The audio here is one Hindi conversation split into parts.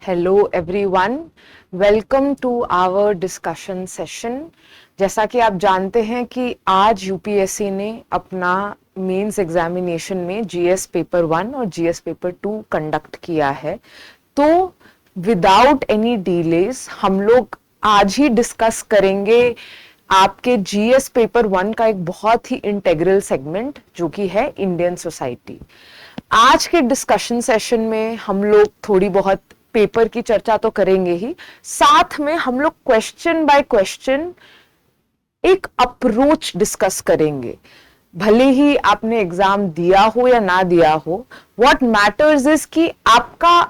Hello everyone, welcome to our discussion session. जैसा कि आप जानते हैं कि आज यूपीएससी ने अपना मेंस एग्जामिनेशन में जीएस पेपर 1 और जीएस पेपर 2 कंडक्ट किया है। तो विदाउट एनी डिलेस हम लोग आज ही डिस्कस करेंगे आपके जीएस पेपर 1 का एक बहुत ही इंटेग्रल सेगमेंट जो कि है इंडियन सोसाइटी। आज के डिस्कशन सेशन में हम लोग थोड़ी बहुत पेपर की चर्चा तो करेंगे ही, साथ में हम लोग क्वेश्चन बाय क्वेश्चन एक अप्रोच डिस्कस करेंगे। भले ही आपने एग्जाम दिया हो या ना दिया हो, व्हाट मैटर्स इज कि आपका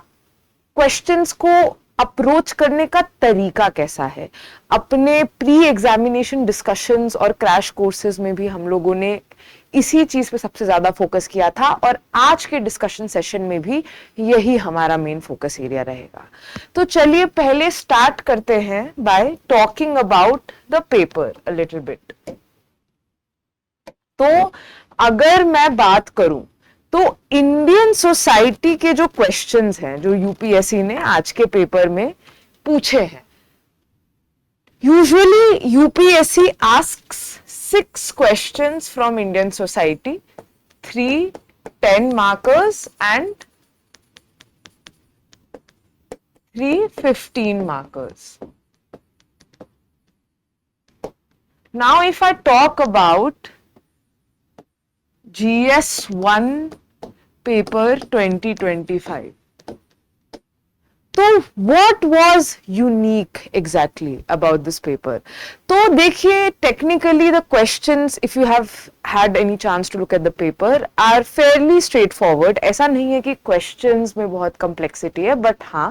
क्वेश्चंस को अप्रोच करने का तरीका कैसा है। अपने प्री एग्जामिनेशन डिस्कशंस और क्रैश कोर्सेज में भी हम लोगों ने इसी चीज पे सबसे ज्यादा फोकस किया था और आज के डिस्कशन सेशन में भी यही हमारा मेन फोकस एरिया रहेगा। तो चलिए पहले स्टार्ट करते हैं bye talking about the paper a little bit. तो अगर मैं बात करूं तो इंडियन सोसाइटी के जो क्वेश्चंस हैं जो यूपीएससी ने आज के पेपर में पूछे हैं, usually UPSC asks 6 questions from Indian society, 3 10 markers and 3 15 markers. Now if I talk about GS1 paper 2025, तो what was unique exactly about this paper? तो देखिए, technically the questions, if you have had any chance to look at the paper, are fairly straightforward. ऐसा नहीं है कि questions में बहुत complexity है, but हाँ,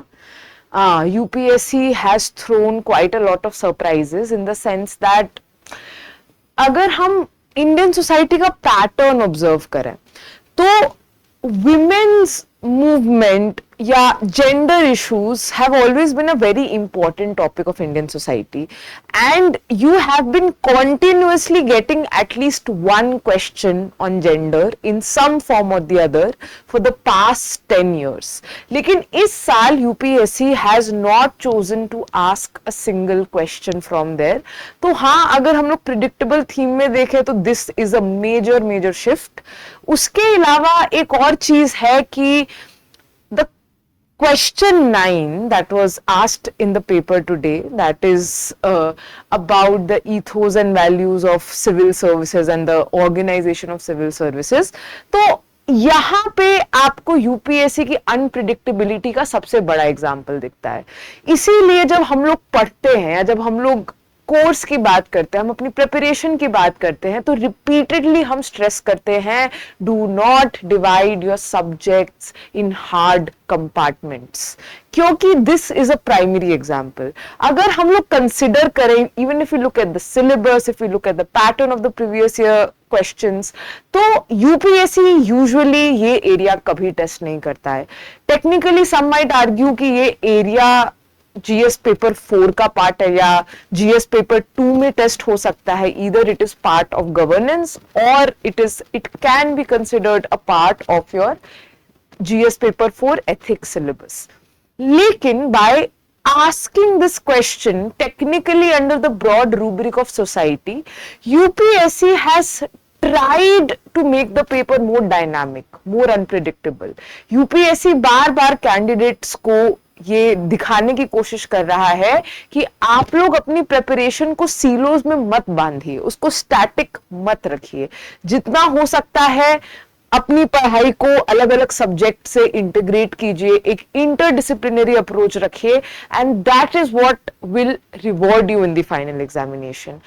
UPSC has thrown quite a lot of surprises in the sense that अगर हम इंडियन सोसाइटी का पैटर्न ऑब्जर्व करें तो women's movement या gender issues have always been a very important topic of Indian society, and you have been continuously getting at least one question on gender in some form or the other for the past 10 years. लेकिन इस साल UPSC has not chosen to ask a single question from there. तो हाँ, अगर हम लोग predictable theme में देखें तो this is a major shift. उसके अलावा एक और चीज है कि the question 9 that was asked in the paper today, that is about the ethos and values of civil services and the organization of civil services. तो यहाँ पे आपको यूपीएससी की अनप्रिडिक्टेबिलिटी का सबसे बड़ा एग्जाम्पल दिखता है। इसीलिए जब हम लोग पढ़ते हैं या जब हम लोग कोर्स की बात करते हैं, हम अपनी प्रिपरेशन की बात करते हैं, तो रिपीटेडली हम स्ट्रेस करते हैं, do not divide your subjects in hard compartments, क्योंकि this is a primary example. अगर हम लोग कंसिडर करें, even if you look at the syllabus, if you look at the pattern of the previous year questions, तो यूपीएससी यूजुअली ये एरिया कभी टेस्ट नहीं करता है। टेक्निकली सम माइट आर्ग्यू कि ये एरिया जीएस पेपर 4 का पार्ट है या जीएस पेपर 2 में टेस्ट हो सकता है। Either it is part of governance और it can be considered a part of your GS paper 4 ethics syllabus. लेकिन by asking this question technically under the broad rubric of society, UPSC has tried to make the paper more dynamic, more unpredictable. UPSC bar candidates को ये दिखाने की कोशिश कर रहा है कि आप लोग अपनी प्रिपरेशन को सीलोज में मत बांधिए, उसको स्टैटिक मत रखिए। जितना हो सकता है अपनी पढ़ाई को अलग अलग सब्जेक्ट से इंटीग्रेट कीजिए, एक इंटरडिसिप्लिनरी अप्रोच रखिए, and that is what will reward you in the final examination.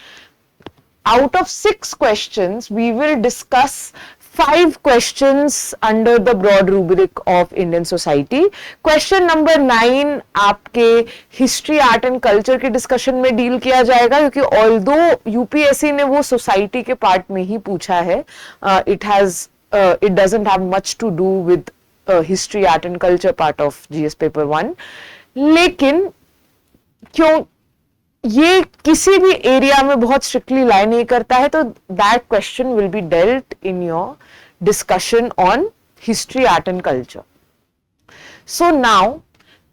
Out of 6 questions, we will discuss 5 questions under the broad rubric of Indian society. Question number 9 आपके हिस्ट्री, आर्ट एंड कल्चर के डिस्कशन में डील किया जाएगा, क्योंकि although यूपीएससी ने वो सोसाइटी के पार्ट में ही पूछा है, it doesn't have much to do with history, art and culture part of GS paper 1. लेकिन क्यों ये किसी भी एरिया में बहुत स्ट्रिक्टली लाई नहीं करता है, तो that question will be dealt in your discussion on history, art and culture. So now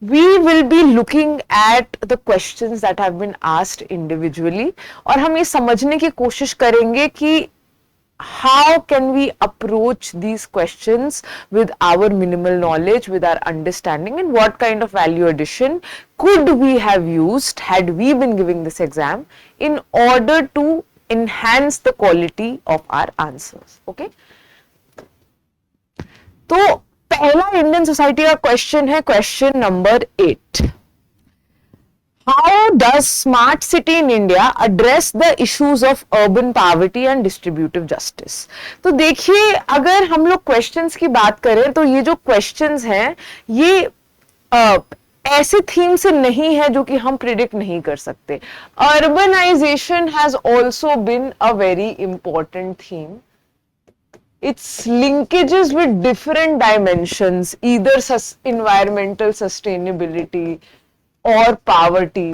we will be looking at the questions that have been asked individually, और हम ये समझने की कोशिश करेंगे कि how can we approach these questions with our minimal knowledge, with our understanding, and what kind of value addition could we have used had we been giving this exam in order to enhance the quality of our answers. Okay. तो पहला इंडियन सोसाइटी का क्वेश्चन है question number 8. How does smart city in India address the issues of urban poverty and distributive justice? तो देखिए, अगर हम लोग क्वेश्चंस की बात करें तो ये जो क्वेश्चंस हैं ये ऐसे थीम से नहीं है जो कि हम प्रिडिक्ट नहीं कर सकते. Urbanisation has also been a very important theme. Its linkages with different dimensions, either environmental sustainability or poverty.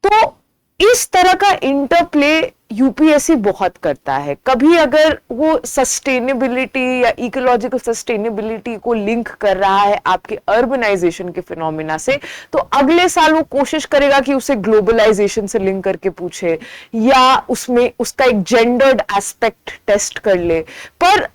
तो इस तरह का इंटरप्ले यूपीएससी बहुत करता है. कभी अगर वो सस्टेनेबिलिटी या इकोलॉजिकल सस्टेनेबिलिटी को लिंक कर रहा है आपके अर्बनाइजेशन के फिनोमिना से, तो अगले साल वो कोशिश करेगा कि उसे ग्लोबलाइजेशन से लिंक करके पूछे या उसमें उसका एक जेंडर्ड एस्पेक्ट टेस्ट कर ले. पर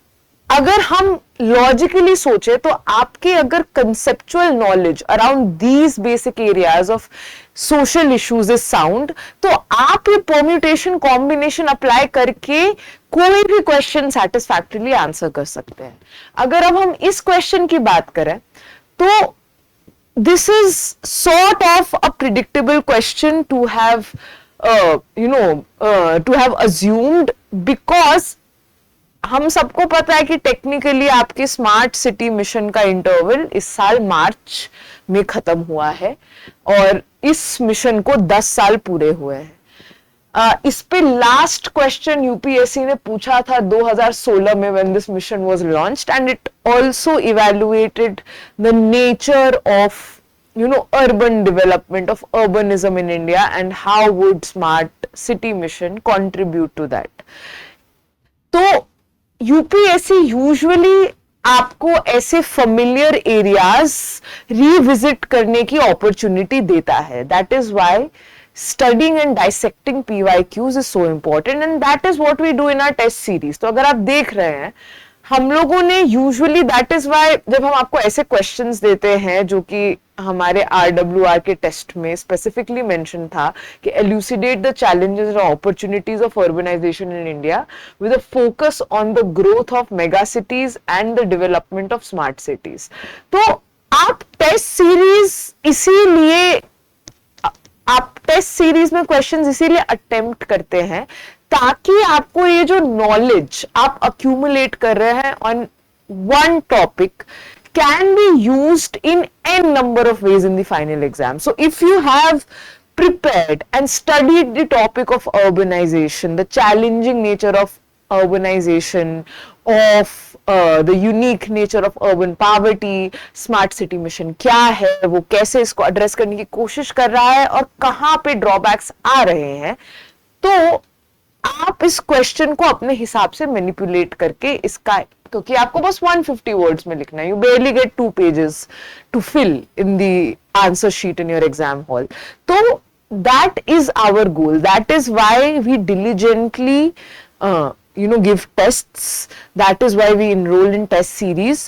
अगर हम लॉजिकली सोचे तो आपके अगर conceptual knowledge around these basic areas of social issues is sound, तो आप ये परम्यूटेशन कॉम्बिनेशन अप्लाई करके कोई भी क्वेश्चन सैटिस्फैक्टरीली आंसर कर सकते हैं. अगर अब हम इस क्वेश्चन की बात करें तो this is sort of a predictable question to have to have assumed, because हम सबको पता है कि टेक्निकली आपके स्मार्ट सिटी मिशन का इंटरवल इस साल मार्च में खत्म हुआ है और इस मिशन को 10 साल पूरे हुए हैं. इस पे लास्ट क्वेश्चन यूपीएससी ने पूछा था 2016 में when this mission was launched, and it also evaluated the nature of urban development of urbanism in India and how would smart city mission contribute to that. तो यूपीएससी यूजुअली आपको ऐसे फेमिलियर एरियाज रिविजिट करने की अपॉर्चुनिटी देता है. That is why studying and dissecting PYQs is so important, and that is what we do in our test series. तो अगर आप देख रहे हैं, हम लोगों ने यूजुअली, दैट इज वाई जब हम आपको ऐसे क्वेश्चंस देते हैं जो कि हमारे RWR के टेस्ट में स्पेसिफिकली मेंशन था कि एल्यूसिडेट द चैलेंजेस और opportunities of urbanisation in India with a focus on the growth of mega cities and the development of smart cities. तो आप टेस्ट सीरीज में क्वेश्चंस इसीलिए अटेम्प्ट करते हैं ताकि आपको ये जो नॉलेज आप अक्यूमुलेट कर रहे हैं on one topic can be used in n number of ways in the final exam. So if you have prepared and studied the topic of urbanization, the challenging nature of urbanization, of the unique nature of urban poverty, smart city mission क्या है, वो कैसे इसको एड्रेस करने की कोशिश कर रहा है और कहाँ पे ड्रॉबैक्स आ रहे हैं, तो आप इस क्वेश्चन को अपने हिसाब से मैनिपुलेट करके इसका, क्योंकि आपको बस 150 वर्ड्स में लिखना है, you barely get 2 pages to fill in the answer sheet in your exam hall. तो that is our goal, that is why we diligently give tests, that is why we enroll in test series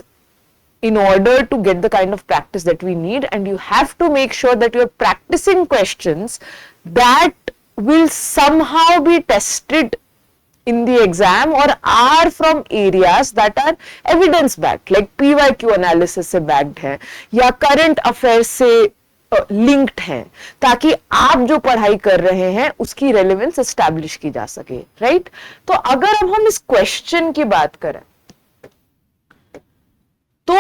in order to get the kind of practice that we need, and you have to make sure that you are practicing questions that will somehow be tested in the exam or are from areas that are evidence backed, like PYQ analysis से backed है या current affairs से linked हैं, ताकि आप जो पढ़ाई कर रहे हैं उसकी relevance establish की जा सके, right? तो अगर अब हम इस question की बात करें तो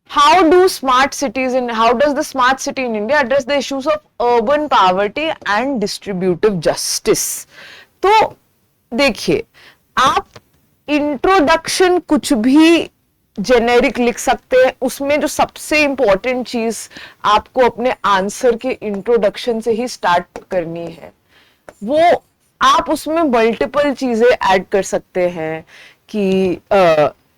how does the smart city in India address the issues of urban poverty and distributive justice? तो देखिए, आप इंट्रोडक्शन कुछ भी जेनेरिक लिख सकते हैं, उसमें जो सबसे इंपॉर्टेंट चीज आपको अपने आंसर के इंट्रोडक्शन से ही स्टार्ट करनी है वो आप उसमें मल्टीपल चीजें ऐड कर सकते हैं कि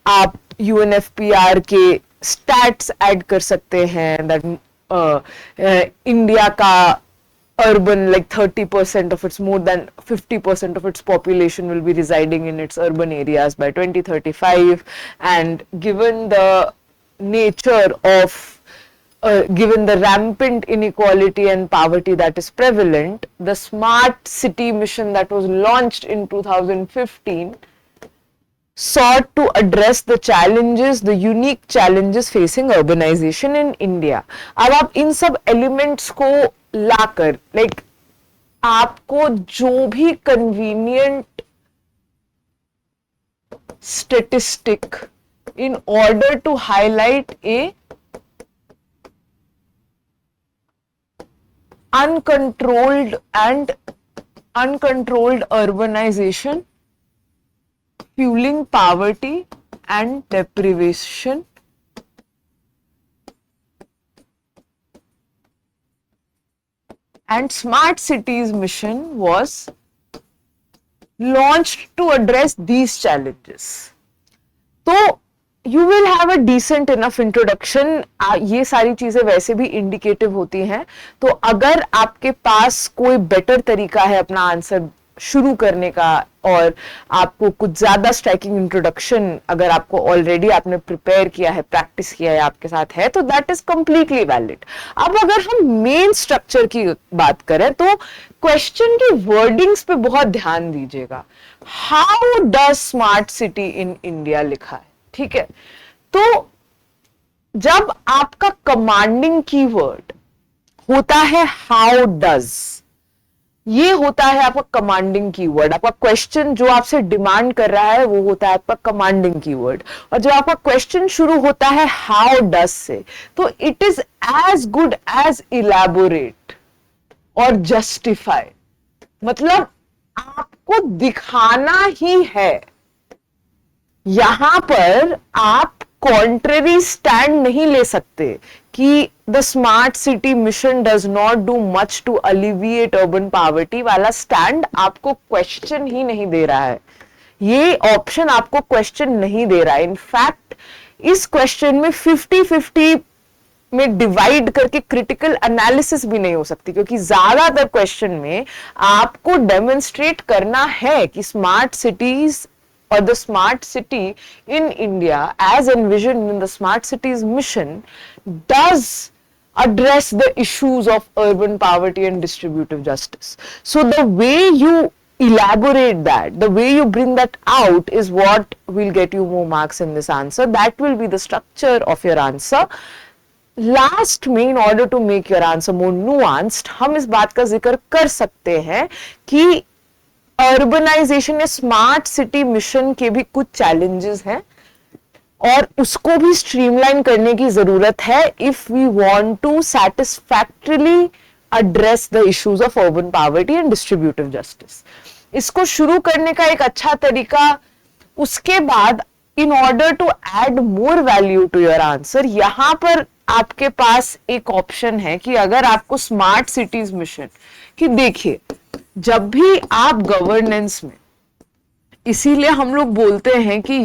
आप यूएनएफपीआर के स्टैट्स ऐड कर सकते हैं दैट इंडिया का urban, like 30% of its, more than 50% of its population will be residing in its urban areas by 2035. And given the nature of given the rampant inequality and poverty that is prevalent, the smart city mission that was launched in 2015 sought to address the challenges, the unique challenges facing urbanization in India. अब आप इन सब elements को लाकर, like आपको जो भी convenient statistic in order to highlight a uncontrolled urbanization fueling poverty and deprivation, and smart cities mission was launched to address these challenges. तो you will have a decent enough introduction. ये सारी चीजें वैसे भी इंडिकेटिव होती हैं, तो अगर आपके पास कोई बेटर तरीका है अपना आंसर शुरू करने का और आपको कुछ ज्यादा स्ट्राइकिंग इंट्रोडक्शन अगर आपको ऑलरेडी आपने प्रिपेयर किया है, प्रैक्टिस किया है, आपके साथ है, तो दैट इज कंप्लीटली वैलिड. अब अगर हम मेन स्ट्रक्चर की बात करें तो क्वेश्चन की वर्डिंग्स पे बहुत ध्यान दीजिएगा. How does smart city in India लिखा है, ठीक है. तो जब आपका कमांडिंग कीवर्ड होता है हाउ डज, ये होता है आपका कमांडिंग कीवर्ड. आपका क्वेश्चन जो आपसे डिमांड कर रहा है वो होता है आपका कमांडिंग कीवर्ड. और जब आपका क्वेश्चन शुरू होता है हाउ डज से, तो it is as good as elaborate और जस्टिफाई. मतलब आपको दिखाना ही है. यहां पर आप कॉन्ट्ररी स्टैंड नहीं ले सकते कि the smart city mission does not do much to alleviate urban poverty वाला स्टैंड आपको क्वेश्चन ही नहीं दे रहा है. ये ऑप्शन आपको क्वेश्चन नहीं दे रहा है. इनफैक्ट इस क्वेश्चन में 50-50 में डिवाइड करके क्रिटिकल एनालिसिस भी नहीं हो सकती, क्योंकि ज्यादातर क्वेश्चन में आपको डेमोन्स्ट्रेट करना है कि smart cities or the smart city in India as envisioned in the smart cities mission does address the issues of urban poverty and distributive justice. So the way you elaborate that, the way you bring that out is what will get you more marks in this answer. That will be the structure of your answer. Last में, in order to make your answer more nuanced, हम इस बात का जिक्र कर सकते हैं कि अर्बनाइजेशन या स्मार्ट सिटी मिशन के भी कुछ चैलेंजेस हैं और उसको भी स्ट्रीमलाइन करने की जरूरत है if we want to satisfactorily address the issues of urban poverty and distributive justice. इसको शुरू करने का एक अच्छा तरीका, उसके बाद in order to add more value to your answer, यहां पर आपके पास एक ऑप्शन है कि अगर आपको स्मार्ट सिटीज मिशन कि देखिए, जब भी आप गवर्नेंस में, इसीलिए हम लोग बोलते हैं कि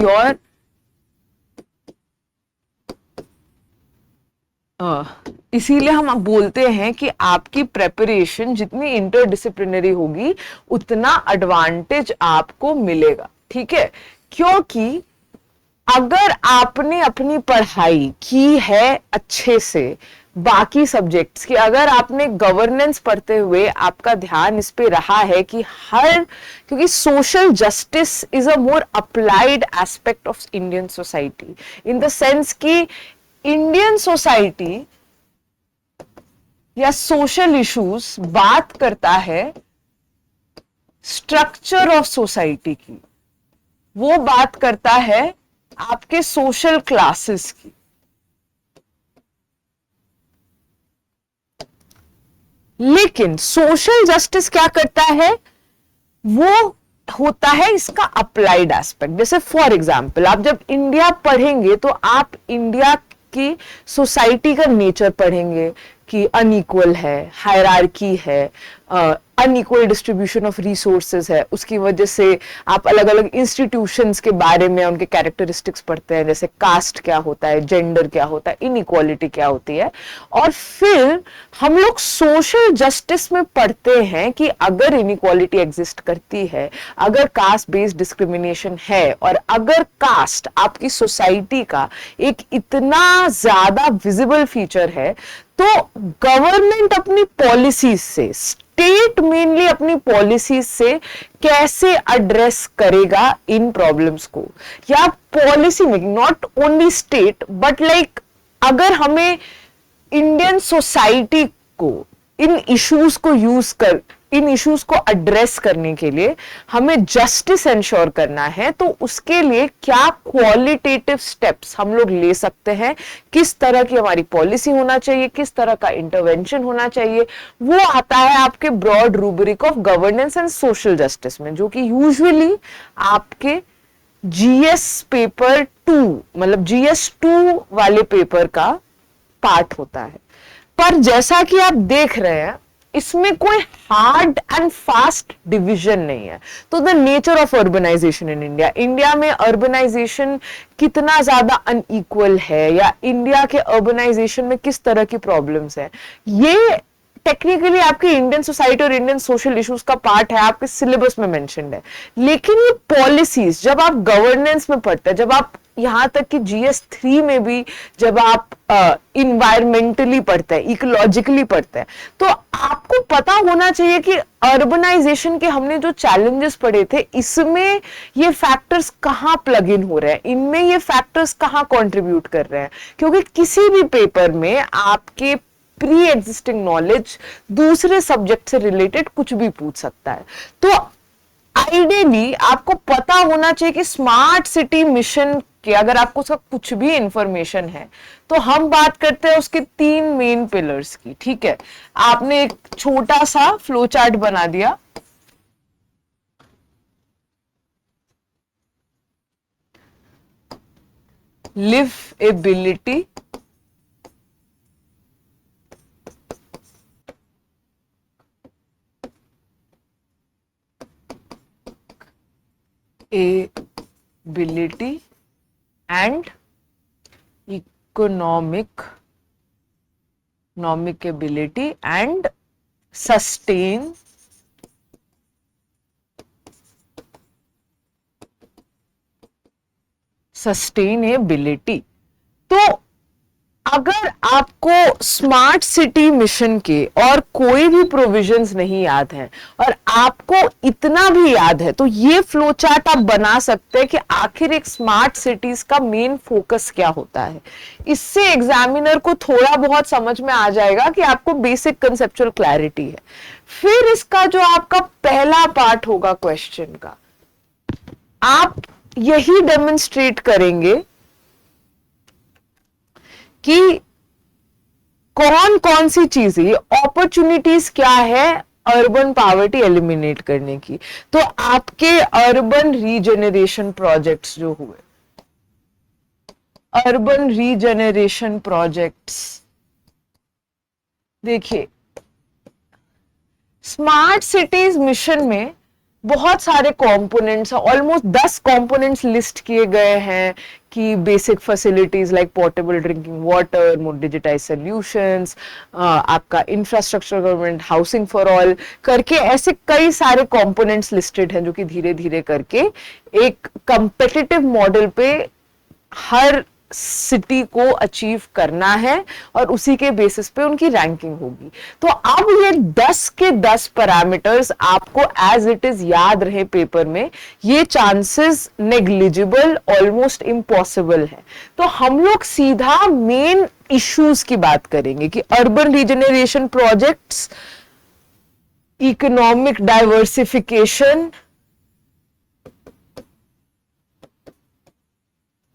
इसीलिए हम बोलते हैं कि आपकी प्रेपरेशन जितनी इंटरडिसिप्लिनरी होगी उतना एडवांटेज आपको मिलेगा, ठीक है. क्योंकि अगर आपने अपनी पढ़ाई की है अच्छे से बाकी सब्जेक्ट्स की, अगर आपने गवर्नेंस पढ़ते हुए आपका ध्यान इस पे रहा है कि क्योंकि social justice is a more applied aspect of Indian society, in the sense कि इंडियन सोसाइटी या सोशल इश्यूज बात करता है स्ट्रक्चर ऑफ सोसाइटी की, वो बात करता है आपके सोशल क्लासेस की. लेकिन सोशल जस्टिस क्या करता है, वो होता है इसका अप्लाइड एस्पेक्ट. जैसे फॉर एग्जांपल आप जब इंडिया पढ़ेंगे तो आप इंडिया की सोसाइटी का नेचर पढ़ेंगे कि अनइक्वल है, हायरार्की है, अनइक्वल डिस्ट्रीब्यूशन ऑफ रिसोर्सेज है, उसकी वजह से आप अलग अलग इंस्टीट्यूशंस के बारे में उनके कैरेक्टरिस्टिक्स पढ़ते हैं, जैसे कास्ट क्या होता है, जेंडर क्या होता है, इनइक्वालिटी क्या होती है। और फिर हम लोग सोशल जस्टिस में पढ़ते हैं कि अगर इनइक्वालिटी एग्जिस्ट करती है, अगर कास्ट बेस्ड डिस्क्रिमिनेशन है, और अगर कास्ट आपकी सोसाइटी का एक इतना ज्यादा विजिबल फीचर है, तो गवर्नमेंट अपनी पॉलिसीज से, स्टेट मेनली अपनी पॉलिसीज से कैसे एड्रेस करेगा इन प्रॉब्लम्स को, या policy making, not only state but like अगर हमें इंडियन सोसाइटी को इन इश्यूज को एड्रेस करने के लिए हमें जस्टिस एंश्योर करना है, तो उसके लिए क्या क्वालिटेटिव स्टेप्स हम लोग ले सकते हैं, किस तरह की हमारी पॉलिसी होना चाहिए, किस तरह का इंटरवेंशन होना चाहिए, वो आता है आपके broad rubric of governance and social justice में, जो कि यूजुअली आपके जीएस पेपर 2 मतलब जीएस 2 वाले पेपर का पार्ट होता है। पर जैसा कि आप देख रहे हैं, इसमें कोई हार्ड एंड फास्ट डिवीजन नहीं है। तो the nature of urbanisation in India में अर्बनाइजेशन कितना ज्यादा अनइक्वल है, या इंडिया के अर्बनाइजेशन में किस तरह की प्रॉब्लम्स है, ये टेक्निकली आपके इंडियन सोसाइटी और इंडियन सोशल इश्यूज का पार्ट है, आपके सिलेबस में मेंशन्ड है। लेकिन ये पॉलिसीज जब आप गवर्नेंस में पढ़ते हैं, जब आप यहां तक कि जीएस 3 में भी जब आप इन्वायरमेंटली पढ़ते हैं, इकोलॉजिकली पढ़ते हैं, तो आपको पता होना चाहिए कि अर्बनाइजेशन के हमने जो चैलेंजेस पढ़े थे, इसमें ये फैक्टर्स कहां प्लग इन हो रहे हैं, इनमें ये फैक्टर्स कहां कंट्रीब्यूट कर रहे हैं। क्योंकि किसी भी पेपर में आपके प्री एग्जिस्टिंग नॉलेज दूसरे सब्जेक्ट से रिलेटेड कुछ भी पूछ सकता है। तो आइडियली आपको पता होना चाहिए कि स्मार्ट सिटी मिशन के अगर आपको उसका कुछ भी इंफॉर्मेशन है, तो हम बात करते हैं उसके 3 मेन पिलर्स की। ठीक है, आपने एक छोटा सा फ्लो चार्ट बना दिया। Liveability, ability and economic ability and sustainability. तो अगर आपको स्मार्ट सिटी मिशन के और कोई भी प्रोविजंस नहीं याद है, और आपको इतना भी याद है, तो ये फ्लो चार्ट आप बना सकते हैं कि आखिर एक स्मार्ट सिटीज का मेन फोकस क्या होता है। इससे एग्जामिनर को थोड़ा बहुत समझ में आ जाएगा कि आपको बेसिक कंसेप्चुअल क्लैरिटी है। फिर इसका जो आपका पहला पार्ट होगा क्वेश्चन का, आप यही डेमोन्स्ट्रेट करेंगे कि कौन कौन सी चीजें, अपॉर्चुनिटीज क्या है अर्बन पॉवर्टी एलिमिनेट करने की। तो आपके अर्बन रीजनरेशन प्रोजेक्ट्स जो हुए, अर्बन रीजनरेशन प्रोजेक्ट्स, देखिए स्मार्ट सिटीज मिशन में बहुत सारे कंपोनेंट्स हैं, ऑलमोस्ट 10 कंपोनेंट्स लिस्ट किए गए हैं कि basic facilities like portable drinking water, more digitize solutions, आपका infrastructure, government housing for all करके ऐसे कई सारे कंपोनेंट्स लिस्टेड हैं, जो कि धीरे धीरे करके एक कंपेटिटिव मॉडल पे हर सिटी को अचीव करना है, और उसी के बेसिस पे उनकी रैंकिंग होगी। तो अब ये 10 के 10 पैरामीटर्स आपको एज इट इज याद रहे पेपर में, ये चांसेस नेग्लिजिबल, ऑलमोस्ट इम्पॉसिबल है। तो हम लोग सीधा मेन इश्यूज की बात करेंगे कि urban regeneration projects, economic diversification.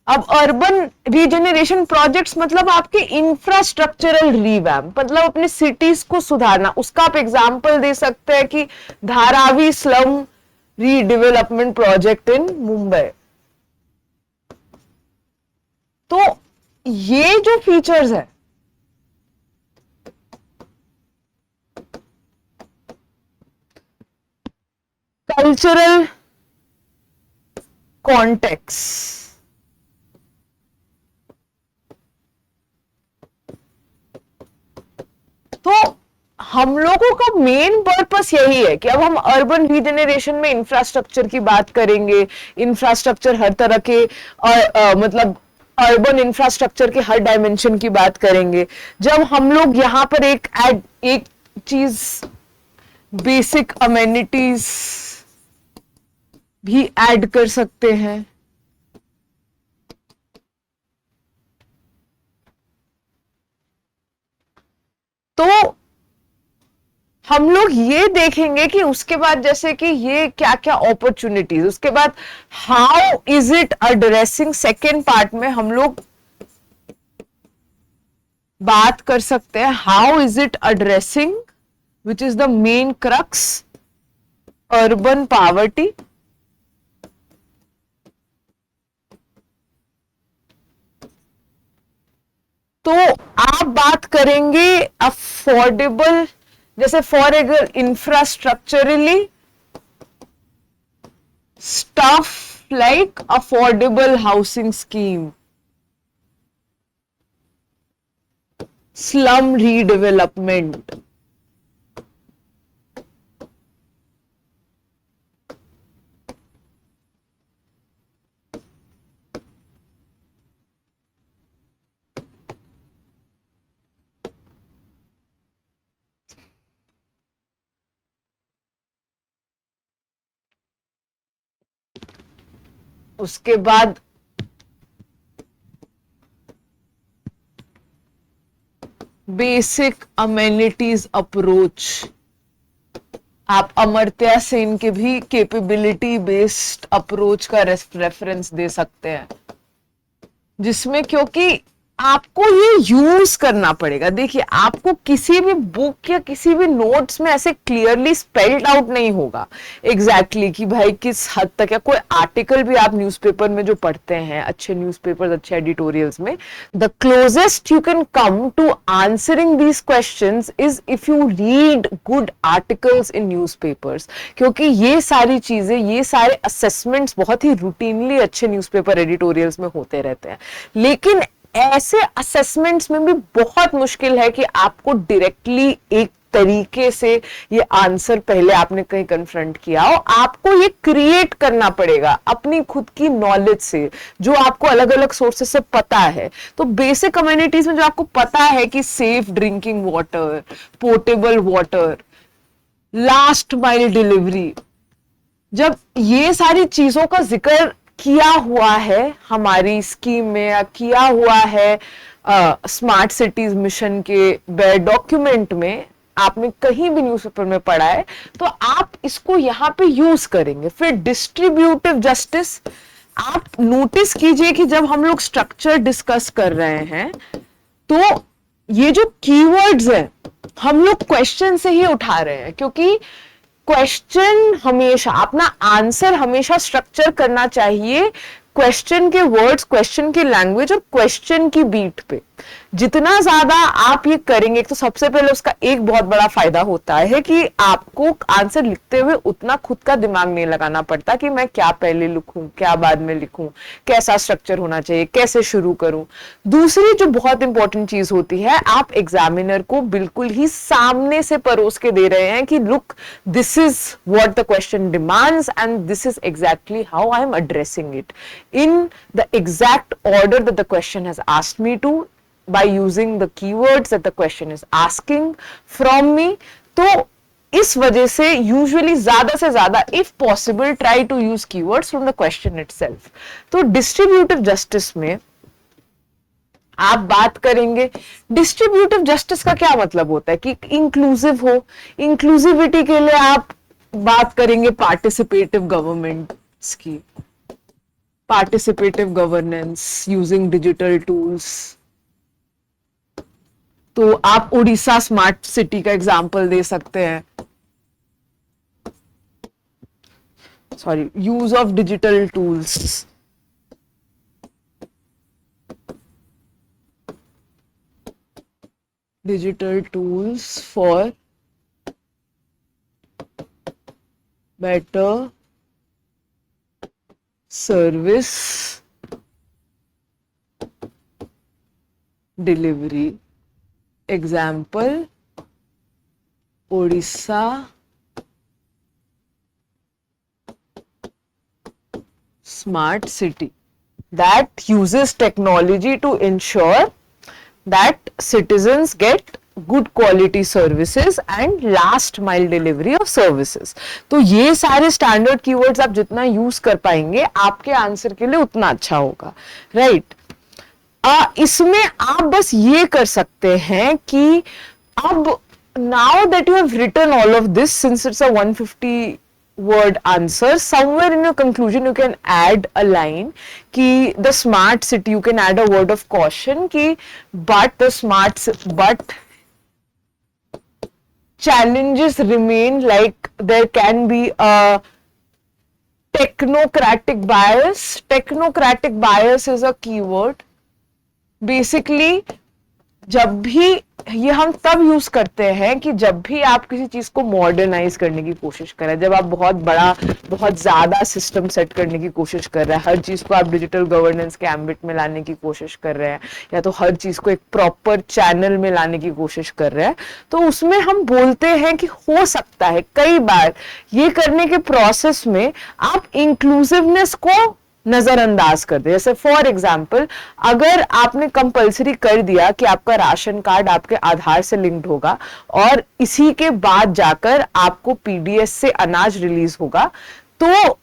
अब अर्बन रीजनरेशन प्रोजेक्ट्स मतलब आपके इंफ्रास्ट्रक्चरल रीवैम्प, मतलब अपने सिटीज को सुधारना। उसका आप एग्जांपल दे सकते हैं कि Dharavi slum redevelopment project in Mumbai. तो ये जो फीचर्स है, कल्चरल कॉन्टेक्स्ट, तो हम लोगों का मेन पर्पस यही है कि अब हम अर्बन रीजनरेशन में इंफ्रास्ट्रक्चर की बात करेंगे, इंफ्रास्ट्रक्चर हर तरह के मतलब अर्बन इंफ्रास्ट्रक्चर के हर डायमेंशन की बात करेंगे। जब हम लोग यहाँ पर एक चीज बेसिक अमेनिटीज भी ऐड कर सकते हैं। तो हम लोग ये देखेंगे कि उसके बाद जैसे कि ये क्या क्या अपॉर्चुनिटीज, उसके बाद how is it addressing, second part में हम लोग बात कर सकते हैं how is it addressing, which is the main crux, urban poverty. तो आप बात करेंगे अफोर्डेबल, जैसे for example infrastructurally stuff like affordable housing scheme, slum redevelopment, उसके बाद बेसिक अमेनिटीज अप्रोच। आप अमर्त्य सेन के भी कैपेबिलिटी बेस्ड अप्रोच का रेफरेंस दे सकते हैं, जिसमें क्योंकि आपको ये यूज करना पड़ेगा। देखिए आपको किसी भी बुक या किसी भी नोट्स में ऐसे क्लियरली स्पेल्ड आउट नहीं होगा एग्जैक्टली कि भाई किस हद तक, या कोई आर्टिकल भी आप न्यूज़पेपर में जो पढ़ते हैं, अच्छे न्यूज़पेपर्स, अच्छे एडिटोरियल्स में, the closest you can come to answering these questions is if you read good articles in newspapers, क्योंकि ये सारी चीजें, ये सारे असेसमेंट्स बहुत ही रूटीनली अच्छे न्यूज़पेपर एडिटोरियल्स में होते रहते हैं। लेकिन ऐसे असेसमेंट्स में भी बहुत मुश्किल है कि आपको डायरेक्टली एक तरीके से ये आंसर पहले आपने कहीं कन्फ्रंट किया हो, आपको ये क्रिएट करना पड़ेगा अपनी खुद की नॉलेज से, जो आपको अलग अलग सोर्सेस से पता है। तो बेसिक कम्युनिटीज में जो आपको पता है कि safe drinking water, portable water, last mile delivery, जब ये सारी चीजों का जिक्र किया हुआ है हमारी स्कीम में या किया हुआ है स्मार्ट सिटीज मिशन के डॉक्यूमेंट में, आपने कहीं भी न्यूज़पेपर में पढ़ा है, तो आप इसको यहां पे यूज करेंगे। फिर डिस्ट्रीब्यूटिव जस्टिस, आप नोटिस कीजिए कि जब हम लोग स्ट्रक्चर डिस्कस कर रहे हैं तो ये जो कीवर्ड्स हैं हम लोग क्वेश्चन से ही उठा रहे हैं, क्योंकि क्वेश्चन हमेशा, अपना आंसर हमेशा स्ट्रक्चर करना चाहिए क्वेश्चन के वर्ड्स, क्वेश्चन की लैंग्वेज और क्वेश्चन की बीट पे। जितना ज्यादा आप ये करेंगे, तो सबसे पहले उसका एक बहुत बड़ा फायदा होता है कि आपको आंसर लिखते हुए उतना खुद का दिमाग नहीं लगाना पड़ता कि मैं क्या पहले लिखूं, क्या बाद में लिखूं, कैसा स्ट्रक्चर होना चाहिए, कैसे शुरू करूं। दूसरी जो बहुत इंपॉर्टेंट चीज होती है, आप एग्जामिनर को बिल्कुल ही सामने से परोस के दे रहे हैं कि look, this is what the question demands and this is exactly how I am addressing it in the exact order that the question has asked me to, by using the keywords that the question is asking from me. तो इस वजह से यूजुअली ज्यादा से ज्यादा, if possible, try to use keywords from the question itself. तो डिस्ट्रीब्यूटिव जस्टिस में आप बात करेंगे, डिस्ट्रीब्यूटिव जस्टिस का क्या मतलब होता है कि इंक्लूसिव हो। इंक्लूसिविटी के लिए आप बात करेंगे पार्टिसिपेटिव गवर्नमेंट्स की, participative governance using digital tools. तो आप उड़ीसा स्मार्ट सिटी का एग्जांपल दे सकते हैं, sorry, use of digital tools, digital tools for better service delivery, example Odisha smart city that uses technology to ensure that citizens get good quality services and last mile delivery of services. तो ये सारे स्टैंडर्ड कीवर्ड्स आप जितना यूज कर पाएंगे आपके आंसर के लिए उतना अच्छा होगा, राइट? इसमें आप बस ये कर सकते हैं कि अब now that you have written all of this, since it's a 150 word answer, somewhere in your conclusion you can add a line ki the smart city, you can add a word of caution ki but challenges remain, like there can be a technocratic bias. Technocratic bias is a keyword. Basically जब भी ये हम तब यूज करते हैं कि जब भी आप किसी चीज को मॉडर्नाइज करने की कोशिश कर रहे हैं, जब आप बहुत बड़ा, बहुत ज्यादा सिस्टम सेट करने की कोशिश कर रहे हैं, हर चीज को आप डिजिटल गवर्नेंस के एम्बिट में लाने की कोशिश कर रहे हैं, या तो हर चीज को एक प्रॉपर चैनल में लाने की कोशिश कर रहे हैं, तो उसमें हम बोलते हैं कि हो सकता है कई बार ये करने के प्रोसेस में आप इंक्लूसिवनेस को नजरअंदाज कर दे। जैसे फॉर एग्जाम्पल, अगर आपने कंपलसरी कर दिया कि आपका राशन कार्ड आपके आधार से लिंक्ड होगा और इसी के बाद जाकर आपको पीडीएस से अनाज रिलीज होगा, तो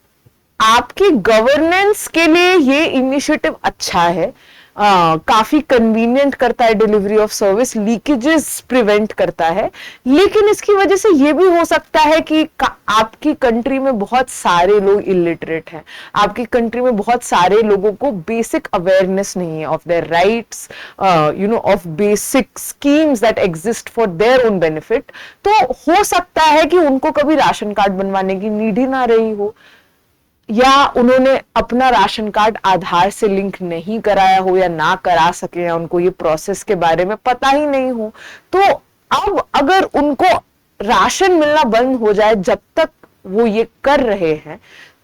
आपकी गवर्नेंस के लिए ये इनिशिएटिव अच्छा है, काफी कन्वीनियंट करता है delivery of service, leakages prevent करता है, लेकिन इसकी वजह से ये भी हो सकता है कि आपकी कंट्री में बहुत सारे लोग इलिटरेट हैं, आपकी कंट्री में बहुत सारे लोगों को बेसिक अवेयरनेस नहीं है of their rights, of basic schemes that exist for their own benefit. तो हो सकता है कि उनको कभी राशन कार्ड बनवाने की नीड ही ना रही हो, या उन्होंने अपना राशन कार्ड आधार से लिंक नहीं कराया हो, या ना करा सके, या उनको ये प्रोसेस के बारे में पता ही नहीं हो। तो अब अगर उनको राशन मिलना बंद हो जाए जब तक वो ये कर रहे हैं,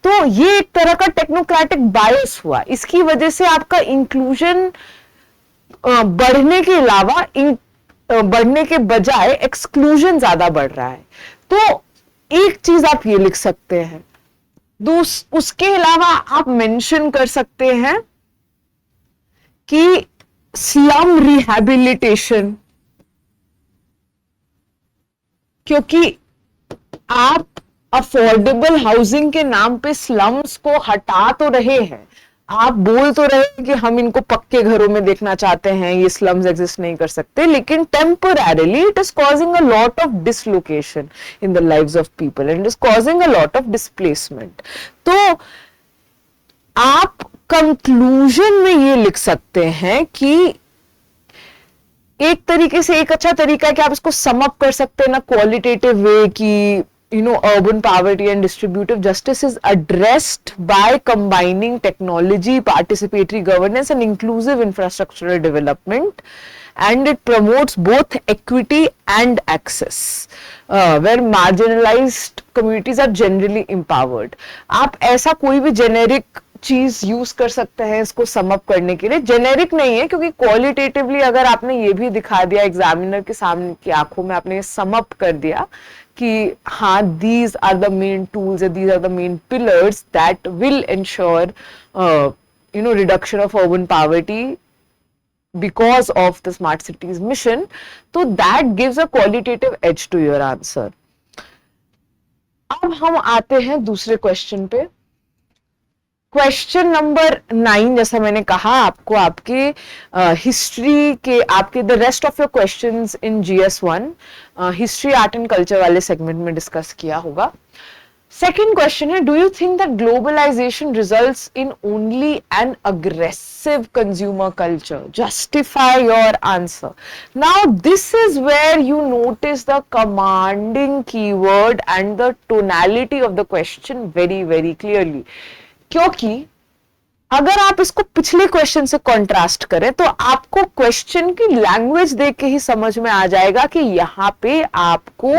तो ये एक तरह का टेक्नोक्रेटिक बायस हुआ। इसकी वजह से आपका इंक्लूजन बढ़ने के अलावा बढ़ने के बजाय एक्सक्लूजन ज्यादा बढ़ रहा है। तो एक चीज आप ये लिख सकते हैं, उसके अलावा आप मेंशन कर सकते हैं कि स्लम रिहैबिलिटेशन, क्योंकि आप अफोर्डेबल हाउसिंग के नाम पे स्लम्स को हटा तो रहे हैं, आप बोल तो रहे हैं कि हम इनको पक्के घरों में देखना चाहते हैं, ये स्लम्स एग्जिस्ट नहीं कर सकते, लेकिन temporarily it is causing a lot of dislocation in the lives of people and it is causing a lot of displacement. तो आप कंक्लूजन में ये लिख सकते हैं कि एक तरीके से, एक अच्छा तरीका है कि आप इसको सम अप कर सकते हैं ना क्वालिटेटिव वे की, urban poverty and distributive justice is addressed by combining technology, participatory governance and inclusive infrastructural development, and it promotes both equity and access, where marginalized communities are generally empowered. आप ऐसा कोई भी generic चीज यूज कर सकते हैं इसको सम अप करने के लिए। जेनेरिक नहीं है, क्योंकि क्वालिटेटिवली अगर आपने ये भी दिखा दिया एग्जामिनर के सामने की आंखों में, आपने सम अप कर दिया कि हाँ, these are the main tools and these are the main pillars that will ensure reduction of urban poverty because of the smart cities mission, so that gives a qualitative edge to your answer. अब हम आते हैं दूसरे क्वेश्चन पे। क्वेश्चन नंबर 9, जैसा मैंने कहा आपको आपके हिस्ट्री के, आपके the rest of your questions in GS1 history art and culture वाले सेगमेंट में डिस्कस किया होगा। सेकेंड क्वेश्चन है, do you think that globalisation results in only an aggressive consumer culture? Justify your answer. Now this is where you notice the commanding keyword and the tonality of the question very very clearly, क्योंकि अगर आप इसको पिछले क्वेश्चन से कॉन्ट्रास्ट करें तो आपको क्वेश्चन की लैंग्वेज देख के ही समझ में आ जाएगा कि यहां पे आपको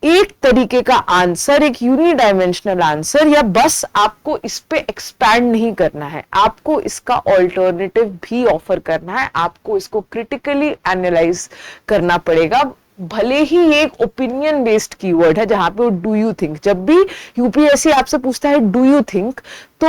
एक तरीके का आंसर, एक यूनिडायमेंशनल आंसर, या बस आपको इस पे एक्सपैंड नहीं करना है, आपको इसका ऑल्टरनेटिव भी ऑफर करना है, आपको इसको क्रिटिकली एनालाइज करना पड़ेगा। भले ही ये एक ओपिनियन बेस्ड कीवर्ड है जहां पे डू यू थिंक, जब भी यूपीएससी आपसे पूछता है डू यू थिंक, तो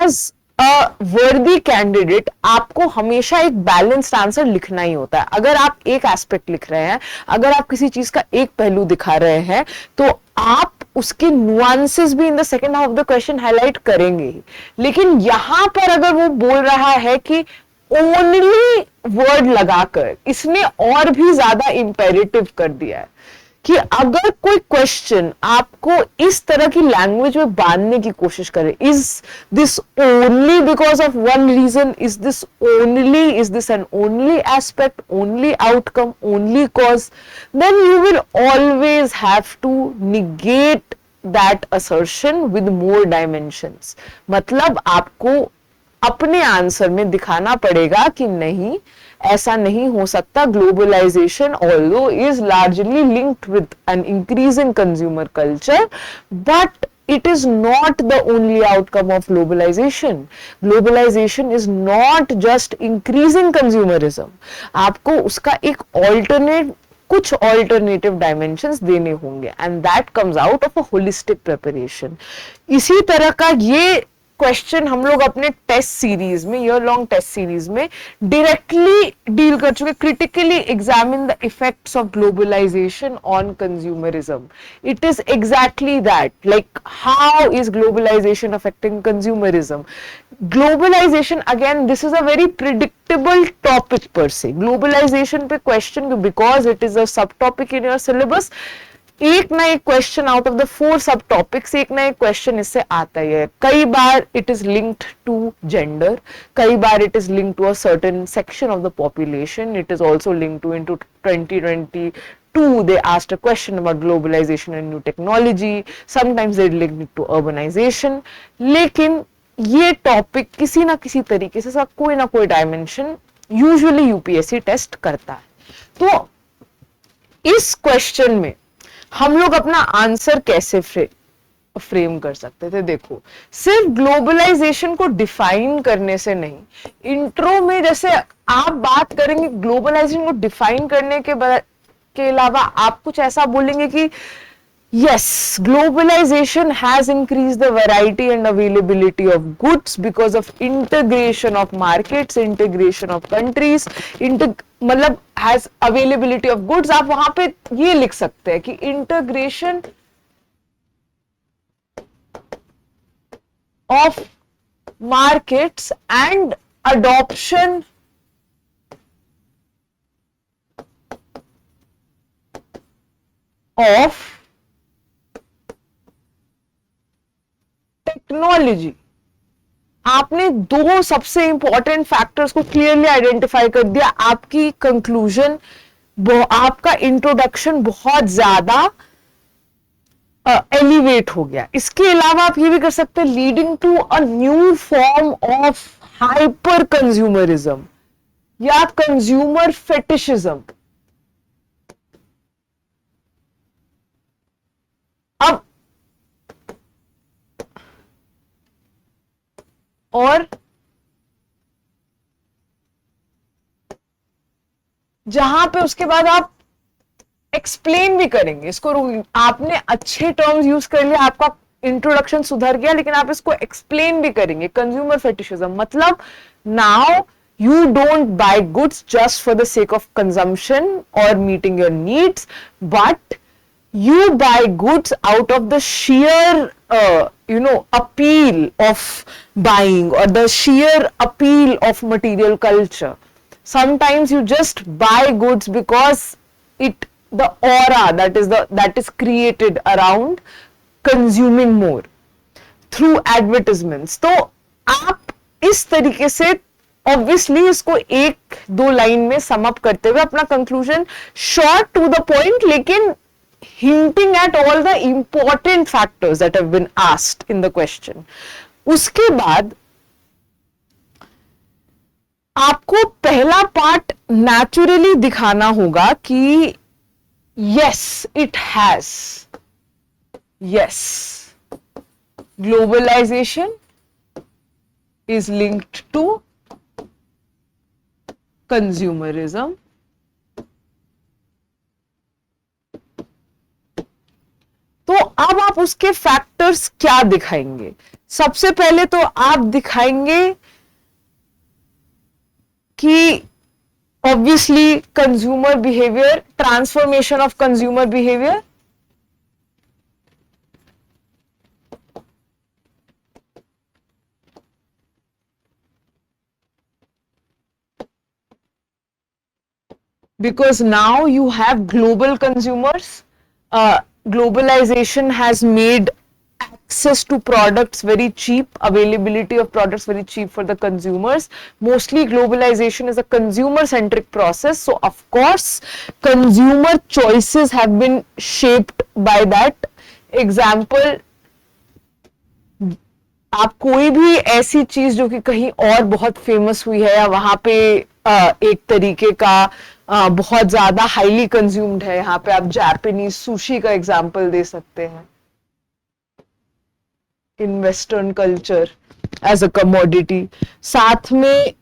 एज अ वर्दी कैंडिडेट आपको हमेशा एक बैलेंस्ड आंसर लिखना ही होता है। अगर आप एक एस्पेक्ट लिख रहे हैं, अगर आप किसी चीज का एक पहलू दिखा रहे हैं, तो आप उसके नुआंसेस भी in the second half of the question highlight करेंगे ही। लेकिन यहां पर अगर वो बोल रहा है कि ओनली वर्ड लगाकर, इसने और भी ज्यादा इंपेरेटिव कर दिया है कि अगर कोई क्वेश्चन आपको इस तरह की लैंग्वेज में बांधने की कोशिश करे, is this only because of one reason, is this only, is this an only aspect, only outcome, only cause, then you will always have to negate that assertion with more dimensions. मतलब आपको अपने आंसर में दिखाना पड़ेगा कि नहीं, ऐसा नहीं हो सकता। Globalisation although is largely linked with an increasing consumer culture, but it is not the only outcome of globalization. Globalization is not just increasing consumerism. आपको उसका एक alternate, कुछ alternative dimensions देने होंगे, and that comes out of a holistic preparation. इसी तरह का ये क्वेश्चन हम लोग अपने टेस्ट सीरीज में, ईयर लॉन्ग टेस्ट सीरीज में डायरेक्टली डील कर चुके। Critically examine the effects of globalisation on consumerism. It is exactly that, like how is globalisation affecting consumerism. Globalisation, again this is a very predictable topic per se. Globalisation पे question, because it is a sub topic in your syllabus, एक ना एक क्वेश्चन आउट ऑफ द 4 सब टॉपिक्स, एक ना एक क्वेश्चन इससे आता ही है। कई बार it is linked to gender, कई बार it is linked to a certain section of the population, it is also linked to into 2022 they asked a question about globalization and new technology, sometimes they linked it to urbanization। लेकिन ये टॉपिक किसी ना किसी तरीके से कोई ना कोई डायमेंशन यूजुअली यूपीएससी टेस्ट करता है। तो इस क्वेश्चन में हम लोग अपना आंसर कैसे फ्रेम कर सकते थे? देखो, सिर्फ ग्लोबलाइजेशन को डिफाइन करने से नहीं, इंट्रो में जैसे आप बात करेंगे ग्लोबलाइजेशन को डिफाइन करने के अलावा आप कुछ ऐसा बोलेंगे कि yes, globalization has increased the variety and availability of goods because of integration of markets, integration of countries, मतलब has availability of goods। आप वहां पे ये लिख सकते हैं कि integration of markets and adoption of technology. आपने दो सबसे इंपॉर्टेंट फैक्टर्स को क्लियरली आइडेंटिफाई कर दिया। आपकी कंक्लूजन, आपका इंट्रोडक्शन बहुत ज्यादा एलिवेट हो गया। इसके अलावा आप ये भी कर सकते हैं, leading to a new form of hyper consumerism या कंज्यूमर फेटिशिज्म। अब और जहां पे उसके बाद आप एक्सप्लेन भी करेंगे इसको। आपने अच्छे टर्म्स यूज कर लिया, आपका इंट्रोडक्शन सुधर गया, लेकिन आप इसको एक्सप्लेन भी करेंगे। कंज्यूमर फेटिशिज्म मतलब now you don't buy goods just for the sake of consumption or meeting your needs, but you buy goods out of the sheer appeal of buying or the sheer appeal of material culture. Sometimes you just buy goods because the aura that is created around consuming more through advertisements। तो आप इस तरीके से ऑब्वियसली इसको एक दो लाइन में सम अप करते हुए अपना conclusion short to the point, लेकिन hinting at all the important factors that have been asked in the question। उसके बाद आपको पहला पार्ट नेचुरली दिखाना होगा कि Yes, it has. Yes. Globalization is linked to consumerism. तो अब आप उसके फैक्टर्स क्या दिखाएंगे? सबसे पहले तो आप दिखाएंगे कि obviously consumer behavior, transformation of consumer behavior. Because now you have global consumers. Globalization has made access to products very cheap, availability of products very cheap for the consumers. Mostly globalization is a consumer centric process, so of course consumer choices have been shaped by that. Example, आप कोई भी ऐसी चीज जो कि कहीं और बहुत फेमस हुई है या वहां पे एक तरीके का बहुत ज्यादा हाईली कंज्यूम्ड है, यहाँ पे आप जापानीज सुशी का एग्जांपल दे सकते हैं in western culture as a commodity. साथ में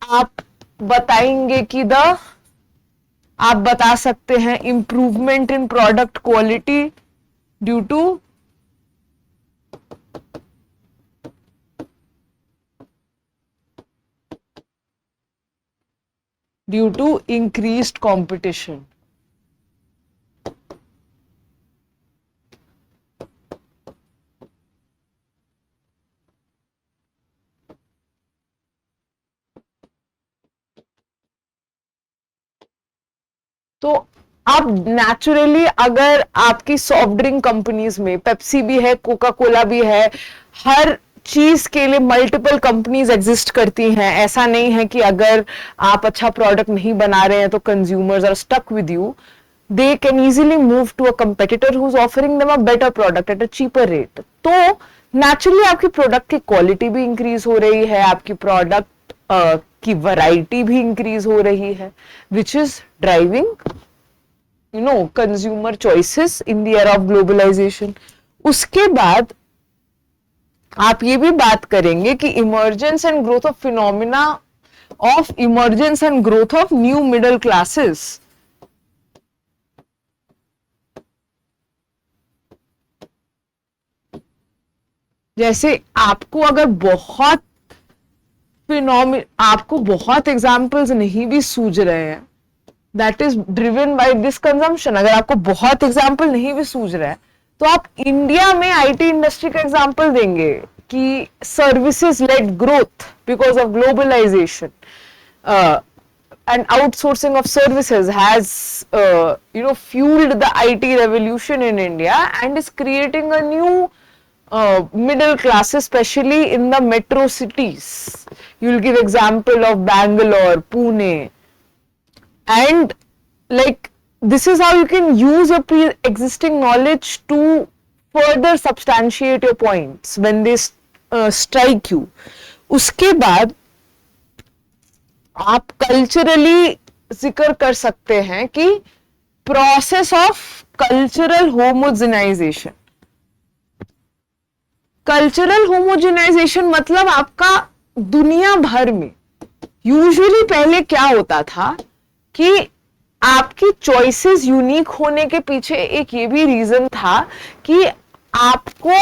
आप बताएंगे कि आप बता सकते हैं improvement in product quality due to increased competition. तो अब नेचुरली अगर आपकी सॉफ्ट ड्रिंक कंपनीज में पेप्सी भी है, कोका कोला भी है, हर चीज के लिए मल्टीपल कंपनीज एग्जिस्ट करती हैं. ऐसा नहीं है कि अगर आप अच्छा प्रोडक्ट नहीं बना रहे हैं तो consumers are stuck with you. They can easily move to a competitor who is offering them a better product at a cheaper rate. तो नेचुरली आपकी प्रोडक्ट की क्वालिटी भी इंक्रीज हो रही है, आपकी प्रोडक्ट की वैरायटी भी इंक्रीज हो रही है, which is driving consumer choices in the era of globalization. उसके बाद आप ये भी बात करेंगे कि emergence and growth of phenomena of emergence and growth of new middle classes. जैसे आपको अगर आपको बहुत एग्जाम्पल्स नहीं भी सूझ रहे हैं, that is driven by this consumption. अगर आपको बहुत एग्जाम्पल नहीं भी सूझ रहा है तो आप इंडिया में आईटी इंडस्ट्री का एग्जाम्पल देंगे कि services led growth because of globalisation and outsourcing of services has fueled the IT revolution in India and is creating a new middle class, especially in the metro cities. You'll give example of Bangalore, Pune, and like this is how you can use your pre-existing knowledge to further substantiate your points when they strike you. उसके बाद आप कल्चरली जिक्र कर सकते हैं कि process of cultural homogenisation. Cultural homogenisation मतलब आपका दुनिया भर में यूजुअली पहले क्या होता था कि आपकी चॉइसेस यूनिक होने के पीछे एक ये भी रीजन था कि आपको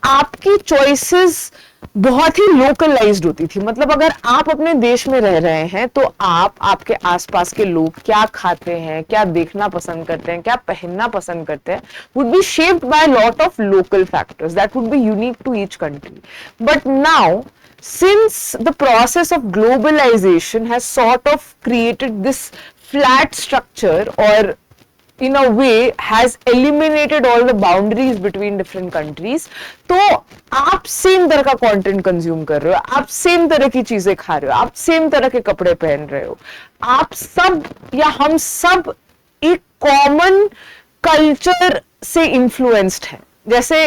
आपकी चॉइसेस बहुत ही लोकलाइज्ड होती थी. मतलब अगर आप अपने देश में रह रहे हैं तो आप आपके आसपास के लोग क्या खाते हैं, क्या देखना पसंद करते हैं, क्या पहनना पसंद करते हैं, would be shaped by lot of local factors that would be unique to each country. But now since the process of globalization has sort of created this flat structure or in a way has eliminated all the boundaries between different countries, तो आप सेम तरह का कंटेंट कंज्यूम कर रहे हो, आप सेम तरह की चीजें खा रहे हो, आप सेम तरह के कपड़े पहन रहे हो, आप सब या हम सब एक कॉमन कल्चर से इन्फ्लुएंस्ड है. जैसे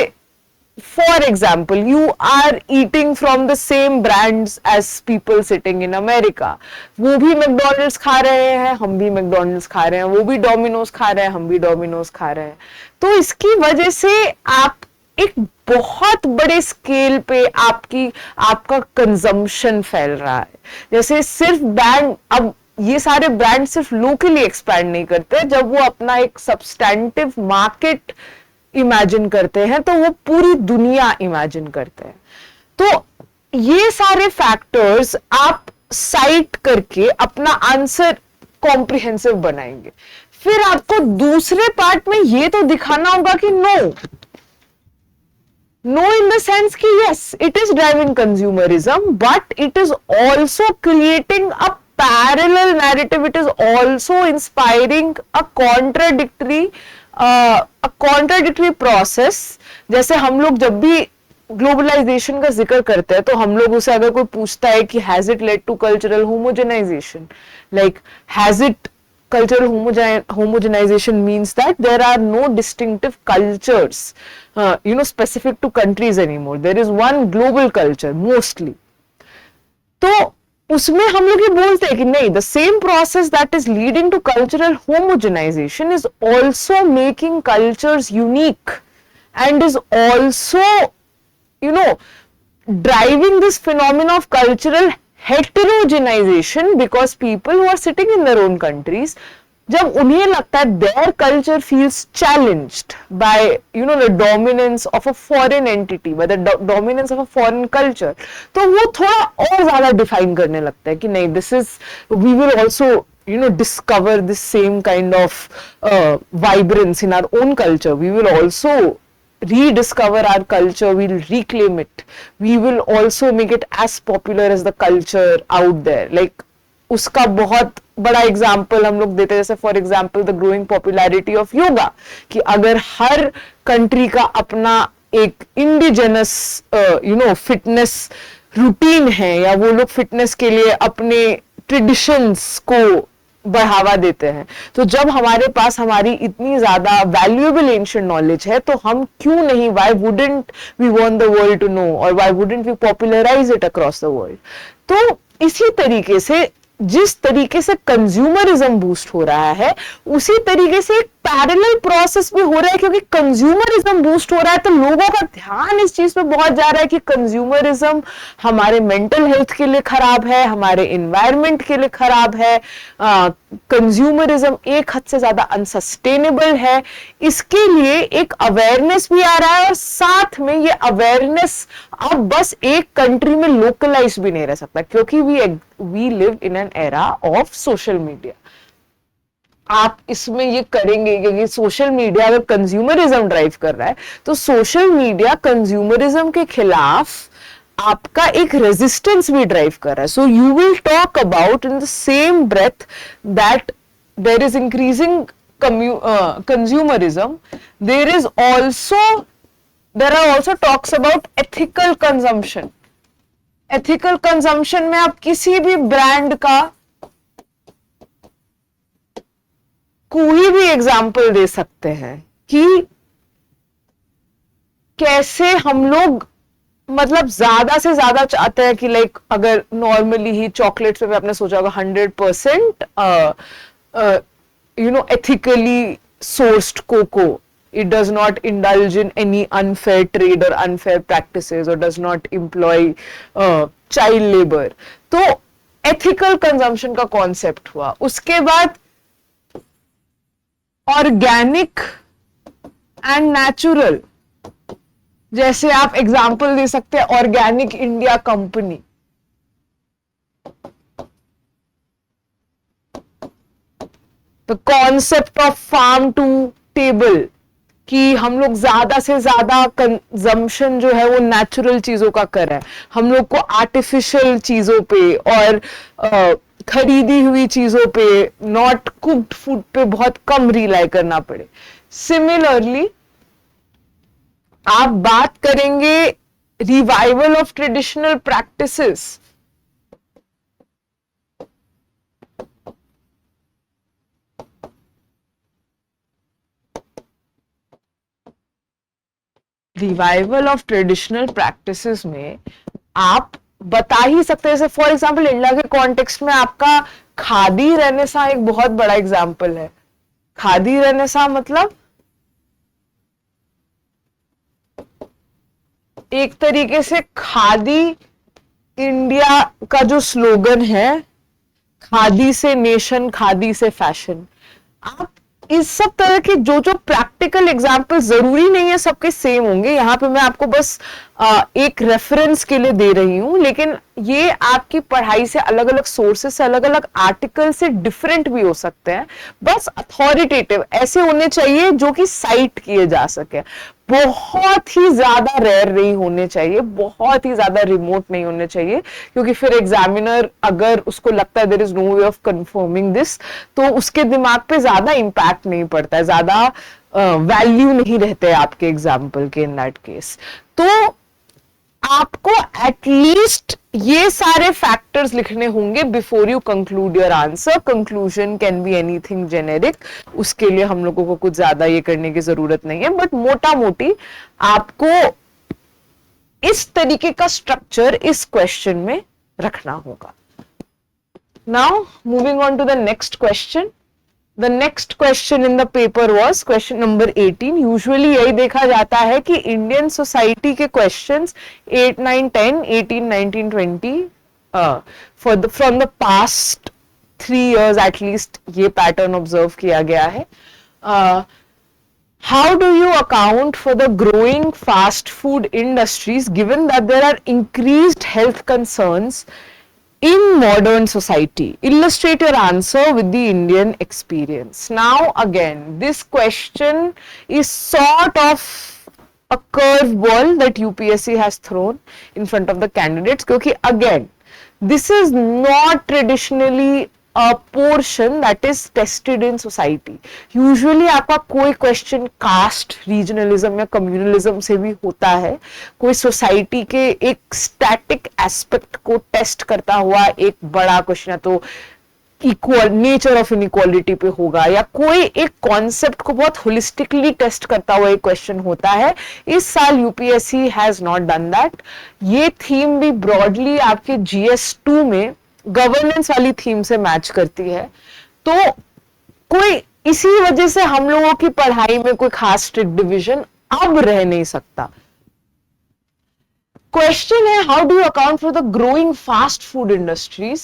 for example, you are eating from the same brands as people sitting in America. वो भी मैकडोनल्ड्स खा रहे हैं, हम भी मैकडोनल्ड्स खा रहे हैं, वो भी डोमिनोज खा रहे हैं, हम भी डोमिनोज खा रहे हैं. तो इसकी वजह से आप एक बहुत बड़े स्केल पे आपका कंजम्पशन फैल रहा है. जैसे सिर्फ ब्रांड, अब ये सारे ब्रांड सिर्फ लोकली एक्सपैंड नहीं करते, जब वो अपना एक सब्सटैंटिव मार्केट इमेजिन करते हैं तो वो पूरी दुनिया इमेजिन करते हैं. तो ये सारे फैक्टर्स आप साइट करके अपना आंसर कॉम्प्रिहेंसिव बनाएंगे. फिर आपको दूसरे पार्ट में ये तो दिखाना होगा कि नो in the sense कि yes, it is driving consumerism, but it is also creating a parallel narrative. It is also inspiring a contradictory process. जैसे हम लोग जब भी ग्लोबलाइजेशन का जिक्र करते हैं तो हम लोग उसे अगर कोई पूछता है कि has it led to cultural homogenisation, like has it cultural homogenization means that there are no distinctive cultures specific to countries anymore. There is one global culture mostly. तो उसमें हम लोग ये बोलते हैं कि नहीं, the same process that is leading to cultural homogenization is also making cultures unique and is also driving this phenomenon of cultural heterogenization, because people who are sitting in their own countries, जब उन्हें लगता है their culture feels challenged by the dominance of a foreign entity, by the dominance of a foreign culture, तो वो थोड़ा और ज्यादा डिफाइन करने लगता है कि नहीं, this is, we will also discover this same kind of vibrance in our own culture. We will also rediscover our culture, we'll reclaim it, we will also make it as popular as the culture out there. Like उसका बहुत बड़ा एग्जाम्पल हम लोग देते हैं, जैसे for example the growing popularity of yoga, कि अगर हर कंट्री का अपना एक इंडिजिनस फिटनेस रूटीन है, या वो लोग फिटनेस के लिए अपने ट्रेडिशंस को बढ़ावा देते हैं, तो जब हमारे पास हमारी इतनी ज्यादा वैल्यूएबल एंशिएंट नॉलेज है, तो हम क्यों नहीं, why wouldn't we want the world to know, और why wouldn't we popularise it across the world. तो इसी तरीके से जिस तरीके से कंज्यूमरिज्म बूस्ट हो रहा है, उसी तरीके से एक पैरेलल प्रोसेस भी हो रहा है, क्योंकि कंज्यूमरिज्म बूस्ट हो रहा है तो लोगों का ध्यान इस चीज पे बहुत जा रहा है कि कंज्यूमरिज्म हमारे मेंटल हेल्थ के लिए खराब है, हमारे एनवायरनमेंट के लिए खराब है, कंज्यूमरिज्म एक हद से ज्यादा अनसस्टेनेबल है. इसके लिए एक अवेयरनेस भी आ रहा है, और साथ में ये अवेयरनेस अब बस एक कंट्री में लोकलाइज भी नहीं रह सकता, क्योंकि we live in an era of social media. आप इसमें ये करेंगे क्योंकि सोशल मीडिया अगर कंज्यूमरिज्म ड्राइव कर रहा है, तो सोशल मीडिया कंज्यूमरिज्म के खिलाफ आपका एक रेजिस्टेंस भी ड्राइव कर रहा है. So you will talk about in the same breath that there is increasing consumerism, there are also talks about ethical consumption. ethical consumption में आप किसी भी ब्रांड का कोई भी एग्जाम्पल दे सकते हैं कि कैसे हम लोग मतलब ज्यादा से ज्यादा चाहते हैं कि लाइक अगर नॉर्मली ही चॉकलेट्स पे आपने सोचा होगा 100% ethically sourced cocoa, it does not indulge in any unfair trade or unfair practices or does not employ child labor. तो ethical consumption का कॉन्सेप्ट हुआ. उसके बाद ऑर्गेनिक एंड नेचुरल, जैसे आप एग्जांपल दे सकते हैं Organic India company. The concept of farm to table, कि हम लोग ज्यादा से ज्यादा कंजम्पशन जो है वो नेचुरल चीजों का कर रहे हैं, हम लोग को आर्टिफिशियल चीजों पे और खरीदी हुई चीजों पे, नॉट कुक्ड फूड पे बहुत कम रिलाई करना पड़े. सिमिलरली आप बात करेंगे revival of traditional practices. Revival of traditional practices में आप बता ही सकते हैं, जैसे फॉर एग्जांपल इंडिया के कॉन्टेक्स्ट में आपका खादी रेनेसा एक बहुत बड़ा एग्जांपल है। खादी रेनेसा मतलब एक तरीके से खादी इंडिया का जो स्लोगन है, खादी से नेशन, खादी से फैशन। आप इस सब तरह के जो जो प्रैक्टिकल एग्जाम्पल, जरूरी नहीं है सबके सेम होंगे, यहाँ पे मैं आपको बस एक रेफरेंस के लिए दे रही हूं, लेकिन ये आपकी पढ़ाई से अलग अलग सोर्सेस से, अलग अलग आर्टिकल से डिफरेंट भी हो सकते हैं। बस अथॉरिटेटिव ऐसे होने चाहिए जो कि साइट किए जा सके, बहुत ही ज्यादा रेयर नहीं होने चाहिए, बहुत ही ज्यादा रिमोट नहीं होने चाहिए, क्योंकि फिर एग्जामिनर अगर उसको लगता है there is no way of confirming this, तो उसके दिमाग पे ज्यादा इंपैक्ट नहीं पड़ता है, ज्यादा वैल्यू नहीं रहते आपके एग्जाम्पल के इन दैट केस। तो आपको एटलीस्ट ये सारे फैक्टर्स लिखने होंगे before you conclude your answer. Conclusion can be anything generic, उसके लिए हम लोगों को कुछ ज्यादा ये करने की जरूरत नहीं है, बट मोटा मोटी आपको इस तरीके का स्ट्रक्चर इस क्वेश्चन में रखना होगा। Now moving on to the next question. The next question in the paper was question number 18. Usually यही देखा जाता है कि इंडियन सोसाइटी के questions 8, 9, 10, 18, 19, 20 from the past 3 years at least ये pattern observe किया गया है। How do you account for the growing fast food industries given that there are increased health concerns in modern society? Illustrate your answer with the Indian experience. Now again, this question is sort of a curveball that UPSC has thrown in front of the candidates, क्योंकि again this is not traditionally a portion that is tested in society. Usually आपका कोई क्वेश्चन कास्ट, रीजनलिज्म या कम्युनलिज्म से भी होता है, कोई सोसाइटी के एक स्टैटिक एस्पेक्ट को टेस्ट करता हुआ एक बड़ा क्वेश्चन है, तो इक्वल नेचर ऑफ इनइक्वालिटी पे होगा, या कोई एक कॉन्सेप्ट को बहुत होलिस्टिकली टेस्ट करता हुआ एक क्वेश्चन होता है। इस साल UPSC has not done that. ये थीम भी ब्रॉडली आपके GS2 में गवर्नेंस वाली थीम से मैच करती है, तो कोई इसी वजह से हम लोगों की पढ़ाई में कोई खास स्ट्रिक्ट डिवीजन अब रह नहीं सकता। क्वेश्चन है, how do you account for the growing fast food industries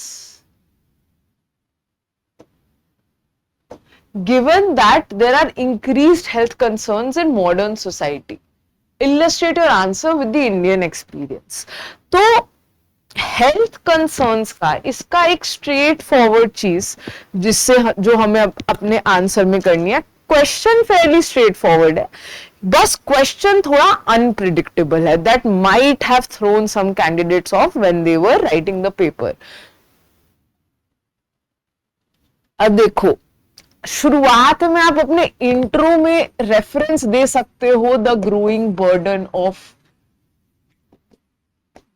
given that there are increased health concerns in modern society? Illustrate your answer with the Indian experience. तो हेल्थ कंसर्न्स का इसका एक स्ट्रेट फॉरवर्ड चीज जिससे जो हमें अपने आंसर में करनी है, क्वेश्चन फेयरली स्ट्रेट फॉरवर्ड है, बस क्वेश्चन थोड़ा अनप्रिडिक्टेबल है, that might have thrown some candidates off when they were writing the paper. अब देखो, शुरुआत में आप अपने इंट्रो में रेफरेंस दे सकते हो, the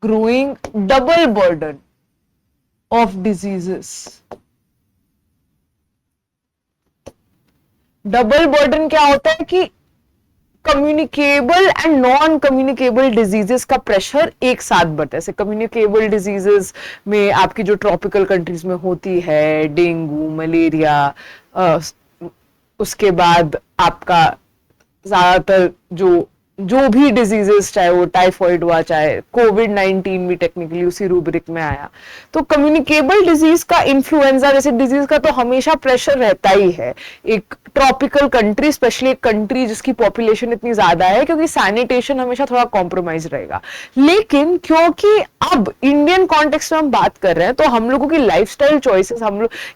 growing double burden of diseases. Double burden क्या होता है कि communicable and non communicable diseases का प्रेशर एक साथ बढ़ता है। जैसे कम्युनिकेबल डिजीजेस में आपकी जो ट्रॉपिकल कंट्रीज में होती है, डेंगू, मलेरिया, उसके बाद आपका ज्यादातर जो भी डिजीजेस, चाहे वो टाइफॉइड हुआ, चाहे कोविड-19 भी टेक्निकली उसी रूब्रिक में आया, तो कम्युनिकेबल डिजीज का, इन्फ्लुएंजा जैसे डिजीज का तो हमेशा प्रेशर रहता ही है। एक ट्रॉपिकल कंट्री, स्पेशली एक कंट्री जिसकी पॉपुलेशन इतनी ज्यादा है, क्योंकि सैनिटेशन हमेशा थोड़ा कॉम्प्रोमाइज रहेगा। लेकिन क्योंकि अब इंडियन कॉन्टेक्स्ट में हम बात कर रहे हैं, तो हम लोगों की लाइफस्टाइल चॉइसेस,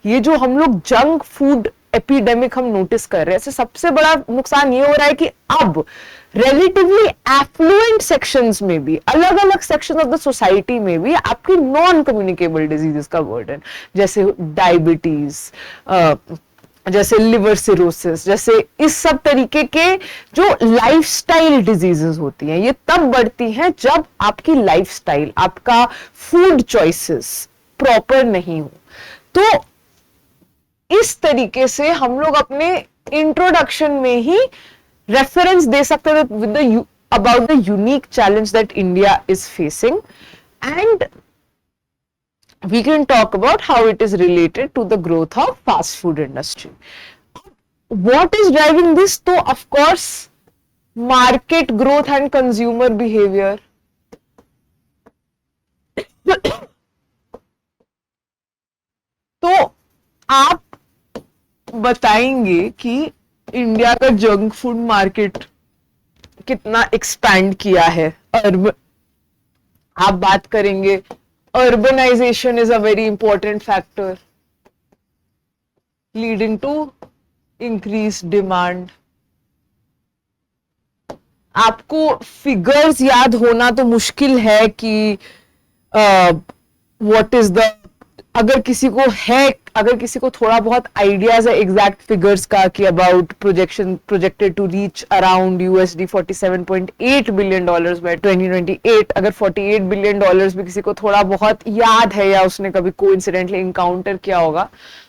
ये जो हम लोग जंक फूड एपिडेमिक हम नोटिस कर रहे हैं, सबसे बड़ा नुकसान ये हो रहा है कि अब रिलेटिवली एफ्लुएंट सेक्शंस में भी, अलग अलग सेक्शन ऑफ द सोसाइटी में भी आपकी नॉन कम्युनिकेबल डिजीजेस का बर्डन, जैसे डायबिटीज, जैसे लिवर सिरोसिस, जैसे इस सब तरीके के जो लाइफस्टाइल डिजीजेस होती हैं, ये तब बढ़ती हैं जब आपकी लाइफस्टाइल, आपका फूड चॉइसेस प्रॉपर नहीं हो। तो इस तरीके से हम लोग अपने इंट्रोडक्शन में ही रेफरेंस दे सकते हैं with the about the unique challenge that India is facing, and we can talk about how it is related to the growth of fast food industry. What is driving this? So of course market growth and consumer behavior. तो आप बताएंगे कि इंडिया का जंक फूड मार्केट कितना एक्सपैंड किया है। आप बात करेंगे urbanisation is a very important factor leading to increase demand. आपको फिगर्स याद होना तो मुश्किल है कि व्हाट इज द, अगर किसी को थोड़ा बहुत आइडियाज है एग्जैक्ट फिगर्स का कि about projected to reach around $47.8 billion by 2028, अगर $48 बिलियन भी किसी को थोड़ा बहुत याद है या उसने कभी कोइंसिडेंटली इनकाउंटर किया होगा,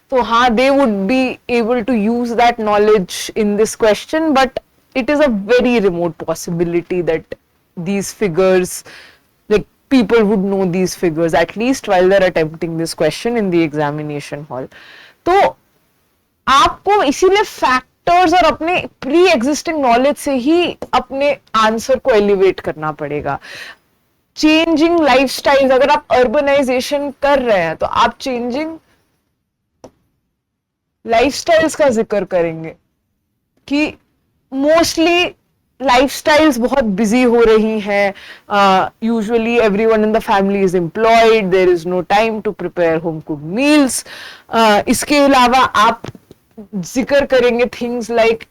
तो हाँ, they would be able to use that knowledge in this question, but it is a very remote possibility that these figures, like people would know these figures at least while they're attempting this question in the examination hall. तो आपको इसीलिए फैक्टर्स और अपने प्री एग्जिस्टिंग नॉलेज से ही अपने आंसर को एलिवेट करना पड़ेगा। चेंजिंग लाइफस्टाइल्स, अगर आप अर्बनाइजेशन कर रहे हैं तो आप चेंजिंग लाइफस्टाइल्स का जिक्र करेंगे कि मोस्टली लाइफस्टाइल्स बहुत बिजी हो रही हैं, usually everyone in the family is employed, there is no time to prepare home cooked meals. इसके अलावा आप जिक्र करेंगे things like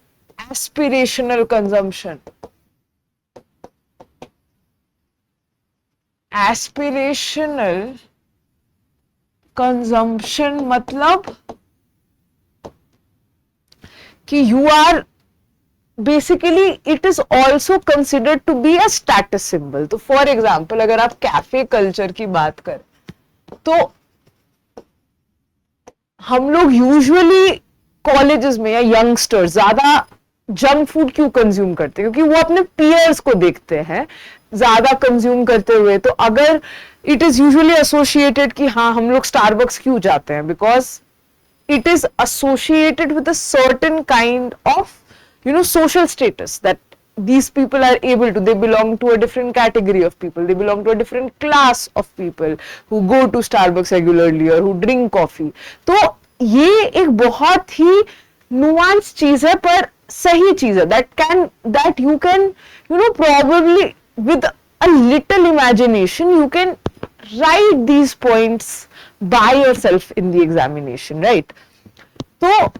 aspirational consumption. Aspirational consumption मतलब कि you are basically it is also considered to be a status symbol. तो फॉर एग्जाम्पल अगर आप कैफे कल्चर की बात करें तो हम लोग यूजुअली कॉलेजेस में या यंगस्टर्स ज्यादा जंक फूड क्यों कंज्यूम करते हैं? क्योंकि वो अपने पीयर्स को देखते हैं ज्यादा कंज्यूम करते हुए। तो अगर इट इज यूजुअली एसोसिएटेड कि हाँ हम लोग स्टारबक्स क्यों जाते हैं, because it is associated with a certain kind of, social status that these people are able to, they belong to a different category of people, they belong to a different class of people who go to Starbucks regularly or who drink coffee. तो ये एक बहुत ही nuanced चीज है पर सही चीज है, that you can probably with a little imagination you can write these points by yourself in the examination, right? तो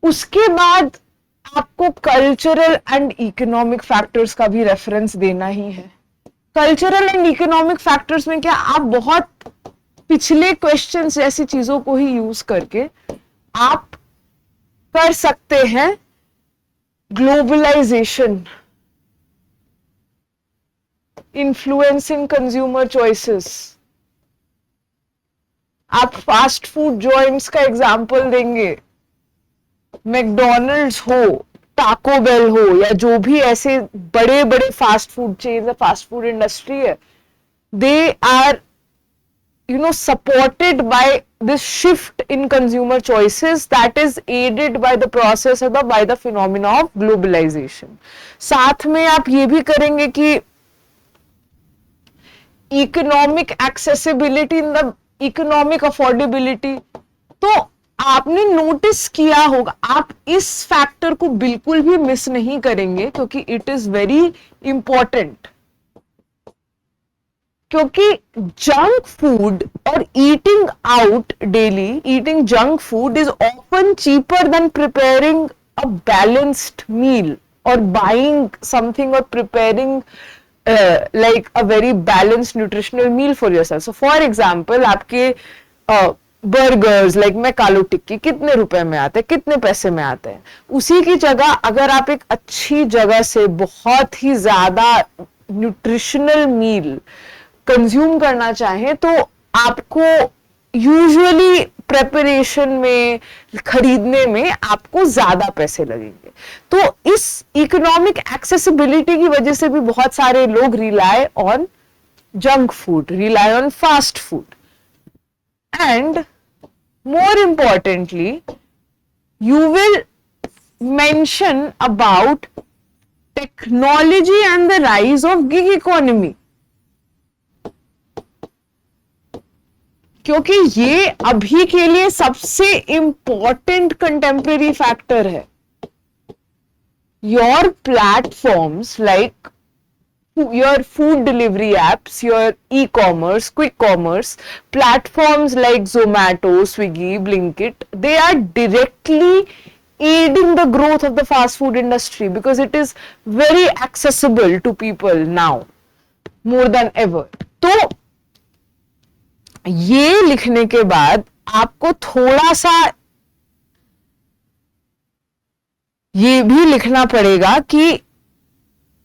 उसके बाद आपको कल्चरल एंड इकोनॉमिक फैक्टर्स का भी रेफरेंस देना ही है। कल्चरल एंड इकोनॉमिक फैक्टर्स में क्या, आप बहुत पिछले क्वेश्चंस जैसी चीजों को ही यूज करके आप कर सकते हैं ग्लोबलाइजेशन इन्फ्लुएंसिंग कंज्यूमर चॉइसेस। आप फास्ट फूड जॉइंट्स का एग्जाम्पल देंगे, मैकडोनल्ड्स हो, टाको बेल हो, या जो भी ऐसे बड़े बड़े फास्ट फूड चेन्स है, फास्ट फूड इंडस्ट्री है, they are supported by this shift in consumer choices that is aided by the process or by the phenomena of globalization. साथ में आप ये भी करेंगे कि economic accessibility in the economic affordability. तो आपने नोटिस किया होगा, आप इस फैक्टर को बिल्कुल भी मिस नहीं करेंगे क्योंकि इट इज वेरी इंपॉर्टेंट। क्योंकि जंक फूड और eating out daily, eating junk food is often cheaper than preparing a balanced meal और बाइंग समथिंग और preparing like a very balanced nutritional meal for yourself. So for example, आपके बर्गर्स लाइक मैकालो टिक्की कितने रुपए में आते हैं, कितने पैसे में आते हैं? उसी की जगह अगर आप एक अच्छी जगह से बहुत ही ज्यादा न्यूट्रिशनल मील कंज्यूम करना चाहें तो आपको यूजुअली प्रेपरेशन में, खरीदने में आपको ज्यादा पैसे लगेंगे। तो इस इकोनॉमिक एक्सेसिबिलिटी की वजह से भी बहुत सारे लोग rely on junk food, rely on fast food, and more importantly you will mention about technology and the rise of gig economy, क्योंकि ये अभी के लिए सबसे इंपॉर्टेंट कंटेम्प्रेरी फैक्टर है। Your platforms like your food delivery apps, your e-commerce, quick commerce platforms like Zomato, Swiggy, Blinkit, they are directly aiding the growth of the fast food industry because it is very accessible to people now more than ever. तो ये लिखने के बाद आपको थोड़ा सा ये भी लिखना पड़ेगा कि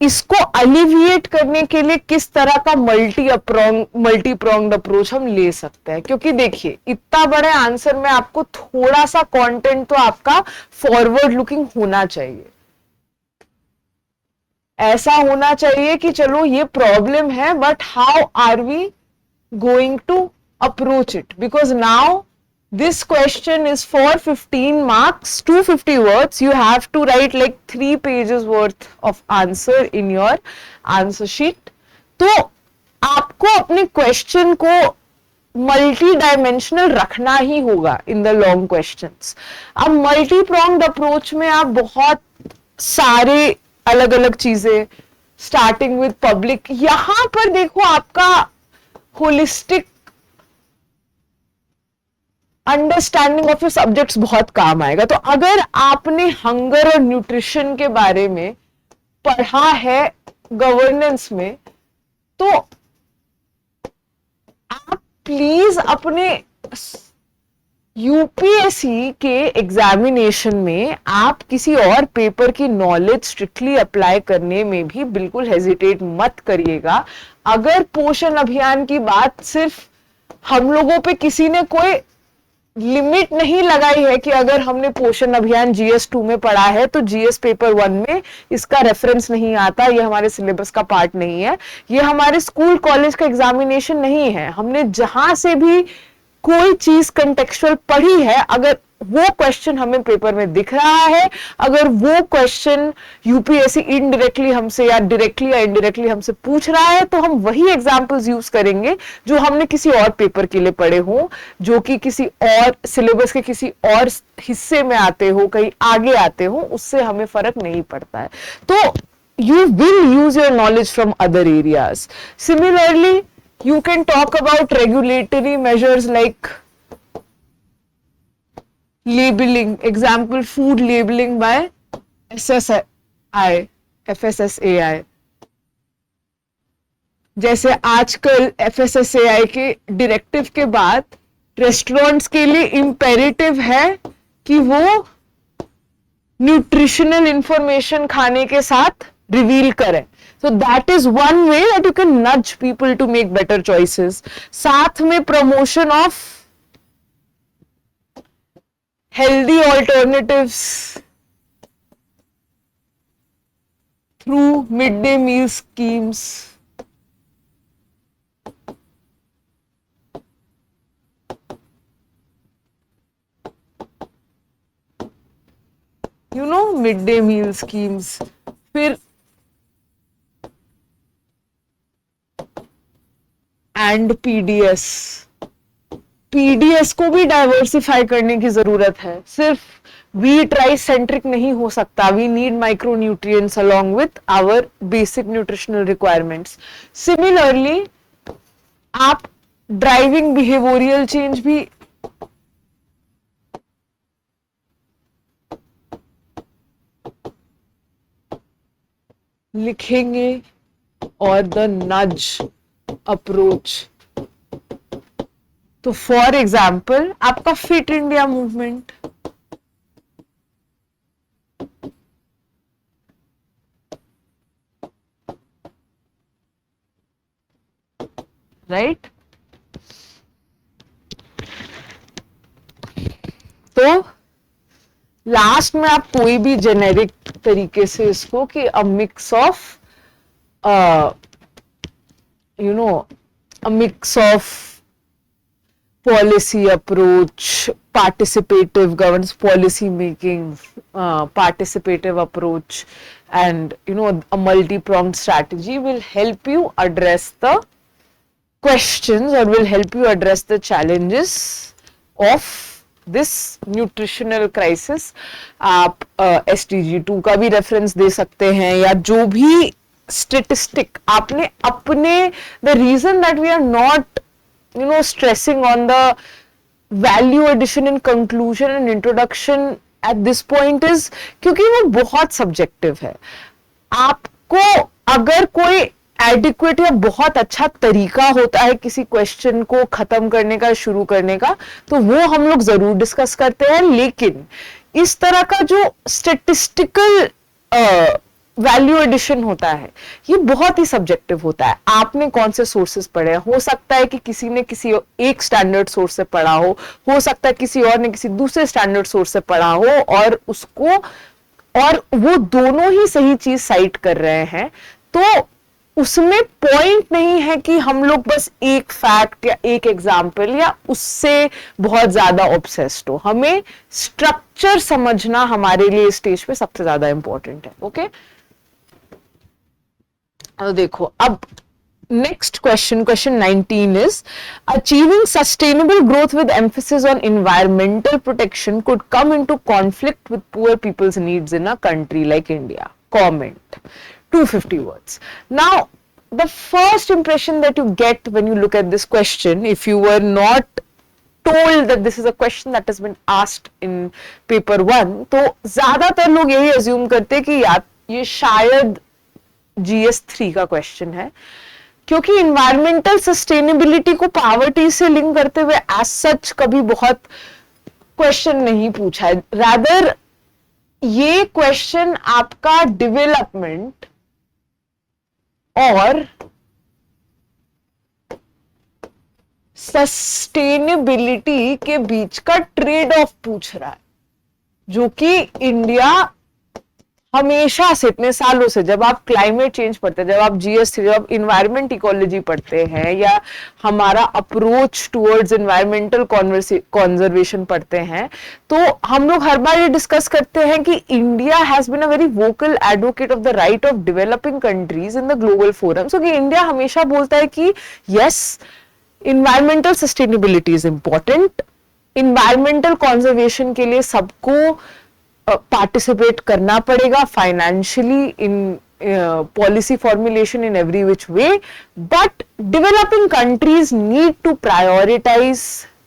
इसको अलिविएट करने के लिए किस तरह का मल्टी प्रोंग्ड अप्रोच हम ले सकते हैं। क्योंकि देखिए इतना बड़े आंसर में आपको थोड़ा सा कंटेंट तो आपका फॉरवर्ड लुकिंग होना चाहिए। ऐसा होना चाहिए कि चलो ये प्रॉब्लम है but how are we going to approach it, because now this question is for 15 marks, 250 words. You have to write like 3 pages worth of answer in your answer sheet. तो आपको अपने क्वेश्चन को मल्टी डायमेंशनल रखना ही होगा इन द लॉन्ग क्वेश्चंस। अब मल्टी प्रोंग्ड अप्रोच में आप बहुत सारे अलग अलग चीजें, स्टार्टिंग विद पब्लिक, यहां पर देखो आपका holistic understanding of your subjects बहुत काम आएगा। तो अगर आपने हंगर और न्यूट्रिशन के बारे में पढ़ा है गवर्नेंस में, तो आप प्लीज अपने यूपीएससी के एग्जामिनेशन में आप किसी और पेपर की नॉलेज स्ट्रिक्टली अप्लाई करने में भी बिल्कुल हेजिटेट मत करिएगा। अगर पोषण अभियान की बात सिर्फ हम लोगों पे किसी ने कोई लिमिट नहीं लगाई है कि अगर हमने पोषण अभियान जीएस 2 में पढ़ा है तो जीएस पेपर 1 में इसका रेफरेंस नहीं आता, ये हमारे सिलेबस का पार्ट नहीं है, ये हमारे स्कूल कॉलेज का एग्जामिनेशन नहीं है। हमने जहां से भी कोई चीज कंटेक्चुअल पढ़ी है, अगर वो क्वेश्चन हमें पेपर में दिख रहा है, अगर वो क्वेश्चन यूपीएससी इनडायरेक्टली हमसे या डायरेक्टली या इनडायरेक्टली हमसे पूछ रहा है, तो हम वही एग्जांपल्स यूज करेंगे जो हमने किसी और पेपर के लिए पढ़े हो, जो कि किसी और सिलेबस के किसी और हिस्से में आते हो, कहीं आगे आते हो, उससे हमें फर्क नहीं पड़ता है। तो you will use your knowledge from other areas. Similarly, you can talk about regulatory measures like labeling, example food labeling by SSI, FSSAI। जैसे आजकल FSSAI के डायरेक्टिव के बाद रेस्टोरेंट्स के लिए इंपेरेटिव है कि वो न्यूट्रिशनल इंफॉर्मेशन खाने के साथ रिवील करें। So that is one way that you can nudge people to make better choices. साथ में promotion of healthy alternatives through midday meal schemes. You know, midday meal schemes. फिर एंड पीडीएस, पीडीएस को भी डाइवर्सिफाई करने की जरूरत है। सिर्फ व्हीट राइस सेंट्रिक नहीं हो सकता। We need micro nutrients along with our basic nutritional requirements. Similarly आप ड्राइविंग बिहेवियरल चेंज भी लिखेंगे और द नज अप्रोच। तो फॉर एग्जाम्पल आपका फिट इंडिया मूवमेंट, राइट? तो लास्ट में आप कोई भी जेनेरिक तरीके से इसको कि a mix of a mix of policy approach, participative governance, policy making, participative approach, and a multi-pronged strategy will help you address the questions or will help you address the challenges of this nutritional crisis. आप SDG2 का भी रेफरेंस दे सकते हैं या जो भी स्टेटिस्टिक आपने अपने the reason that we are not stressing on the value addition in conclusion and introduction at this point is क्योंकि वो बहुत सब्जेक्टिव है. आपको अगर कोई एडिक्वेट या बहुत अच्छा तरीका होता है किसी क्वेश्चन को खत्म करने का, शुरू करने का, तो वो हम लोग जरूर डिस्कस करते हैं. लेकिन इस तरह का जो स्टेटिस्टिकल वैल्यू एडिशन होता है ये बहुत ही सब्जेक्टिव होता है. आपने कौन से सोर्सेस पढ़े हैं, हो सकता है कि किसी ने किसी एक स्टैंडर्ड सोर्स से पढ़ा हो सकता है किसी और ने किसी दूसरे स्टैंडर्ड सोर्स से पढ़ा हो और उसको और वो दोनों ही सही चीज साइट कर रहे हैं. तो उसमें पॉइंट नहीं है कि हम लोग बस एक फैक्ट या एक एग्जाम्पल या उससे बहुत ज्यादा ऑब्सेस्ड हो. हमें स्ट्रक्चर समझना हमारे लिए स्टेज पे सबसे ज्यादा इंपॉर्टेंट है. ओके देखो अब next question 19 is achieving sustainable growth with emphasis on environmental protection could come into conflict with poor people's needs in a country like India. Comment. 250 words. Now, the first impression that you get when you look at this question, if you were not told that this is a question that has been asked in paper 1, तो ज्यादातर लोग यही assume करते कि ये शायद GS3 का क्वेश्चन है क्योंकि इन्वायरमेंटल सस्टेनेबिलिटी को पॉवर्टी से लिंक करते हुए एज सच कभी बहुत क्वेश्चन नहीं पूछा है. रादर ये क्वेश्चन आपका डेवलपमेंट और सस्टेनेबिलिटी के बीच का ट्रेड ऑफ पूछ रहा है जो कि इंडिया हमेशा से इतने सालों से, जब आप क्लाइमेट चेंज पढ़ते हैं, जब आप GS3, जब आप इन्वायरमेंट इकोलॉजी पढ़ते हैं या हमारा अप्रोच टुवर्ड्स इन्वायरमेंटल कंजर्वेशन पढ़ते हैं, तो हम लोग हर बार ये डिस्कस करते हैं कि India has been a very vocal advocate of the right of developing countries in the global forum. So कि इंडिया हमेशा बोलता है कि yes, environmental sustainability is important. Environmental conservation के लिए सबको पार्टिसिपेट करना पड़ेगा financially in policy formulation in every which way, but developing countries need to prioritise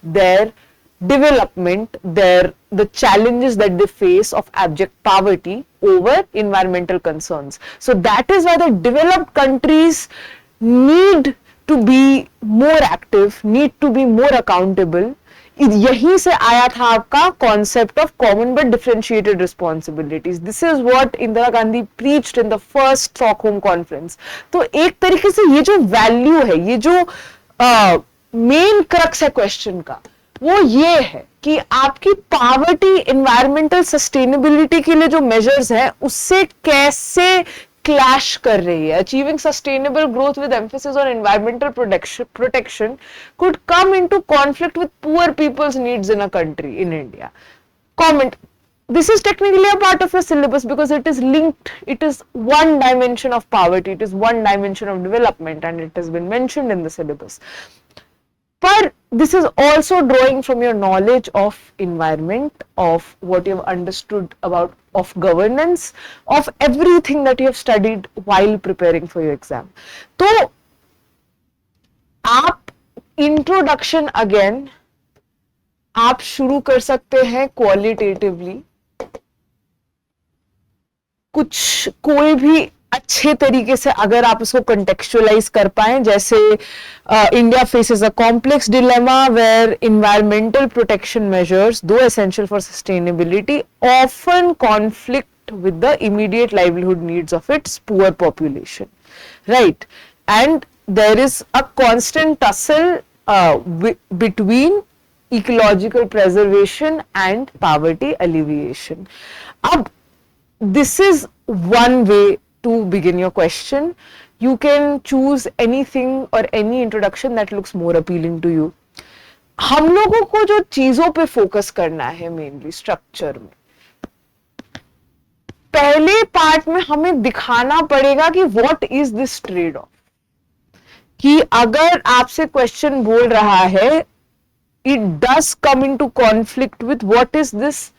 their development, the challenges that they face of abject poverty over environmental concerns. So that is why the developed countries need to be more active, need to be more accountable. यहीं से आया था आपका concept of common but differentiated responsibilities. This is what Indira Gandhi preached in the first Stockholm conference. तो एक तरीके से ये जो वैल्यू है, ये जो मेन क्रक्स है क्वेश्चन का, वो ये है कि आपकी पॉवर्टी इन्वायरमेंटल सस्टेनेबिलिटी के लिए जो मेजर्स है उससे कैसे क्लैश कर रही है. Achieving sustainable growth with emphasis on environmental protection could come into conflict with poor people's needs in a country in India. Comment. This is technically a part of your syllabus because it is linked, it is one dimension of poverty, it is one dimension of development and it has been mentioned in the syllabus. But this is also drawing from your knowledge of environment, of what you have understood about of governance, of everything that you have studied while preparing for your exam. तो आप introduction again आप शुरू कर सकते हैं क्वालिटेटिवली. कुछ कोई भी अच्छे तरीके से अगर आप उसको कंटेक्चुअलाइज कर पाए, जैसे India faces a complex dilemma where environmental protection measures though essential for sustainability often conflict with the immediate livelihood needs of its poor population, right? And there is a constant tussle between ecological preservation and poverty alleviation. Ab, this is one way to begin your question. You can choose anything or any introduction that looks more appealing to you. हम लोगों को जो चीजों पे फोकस करना है मेनली स्ट्रक्चर में, पहले पार्ट में हमें दिखाना पड़ेगा कि what is this trade off, कि अगर आपसे क्वेश्चन बोल रहा है it does come into conflict with what is this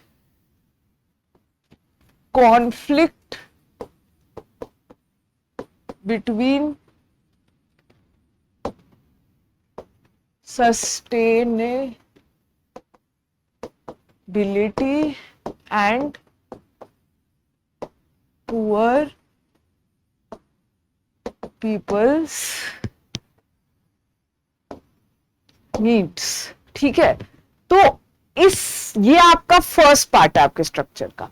conflict between sustainability and poor people's needs. ठीक है, तो ये आपका फर्स्ट पार्ट है आपके स्ट्रक्चर का.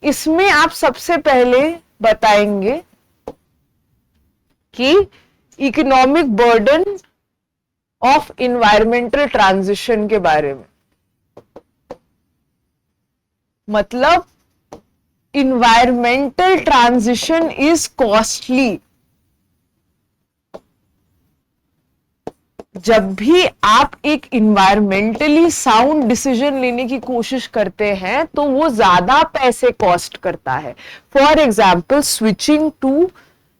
इसमें आप सबसे पहले बताएंगे कि economic burden of environmental transition के बारे में. मतलब इन्वायरमेंटल ट्रांजिशन इज कॉस्टली. जब भी आप एक इन्वायरमेंटली साउंड डिसीजन लेने की कोशिश करते हैं तो वो ज्यादा पैसे कॉस्ट करता है. For example, switching to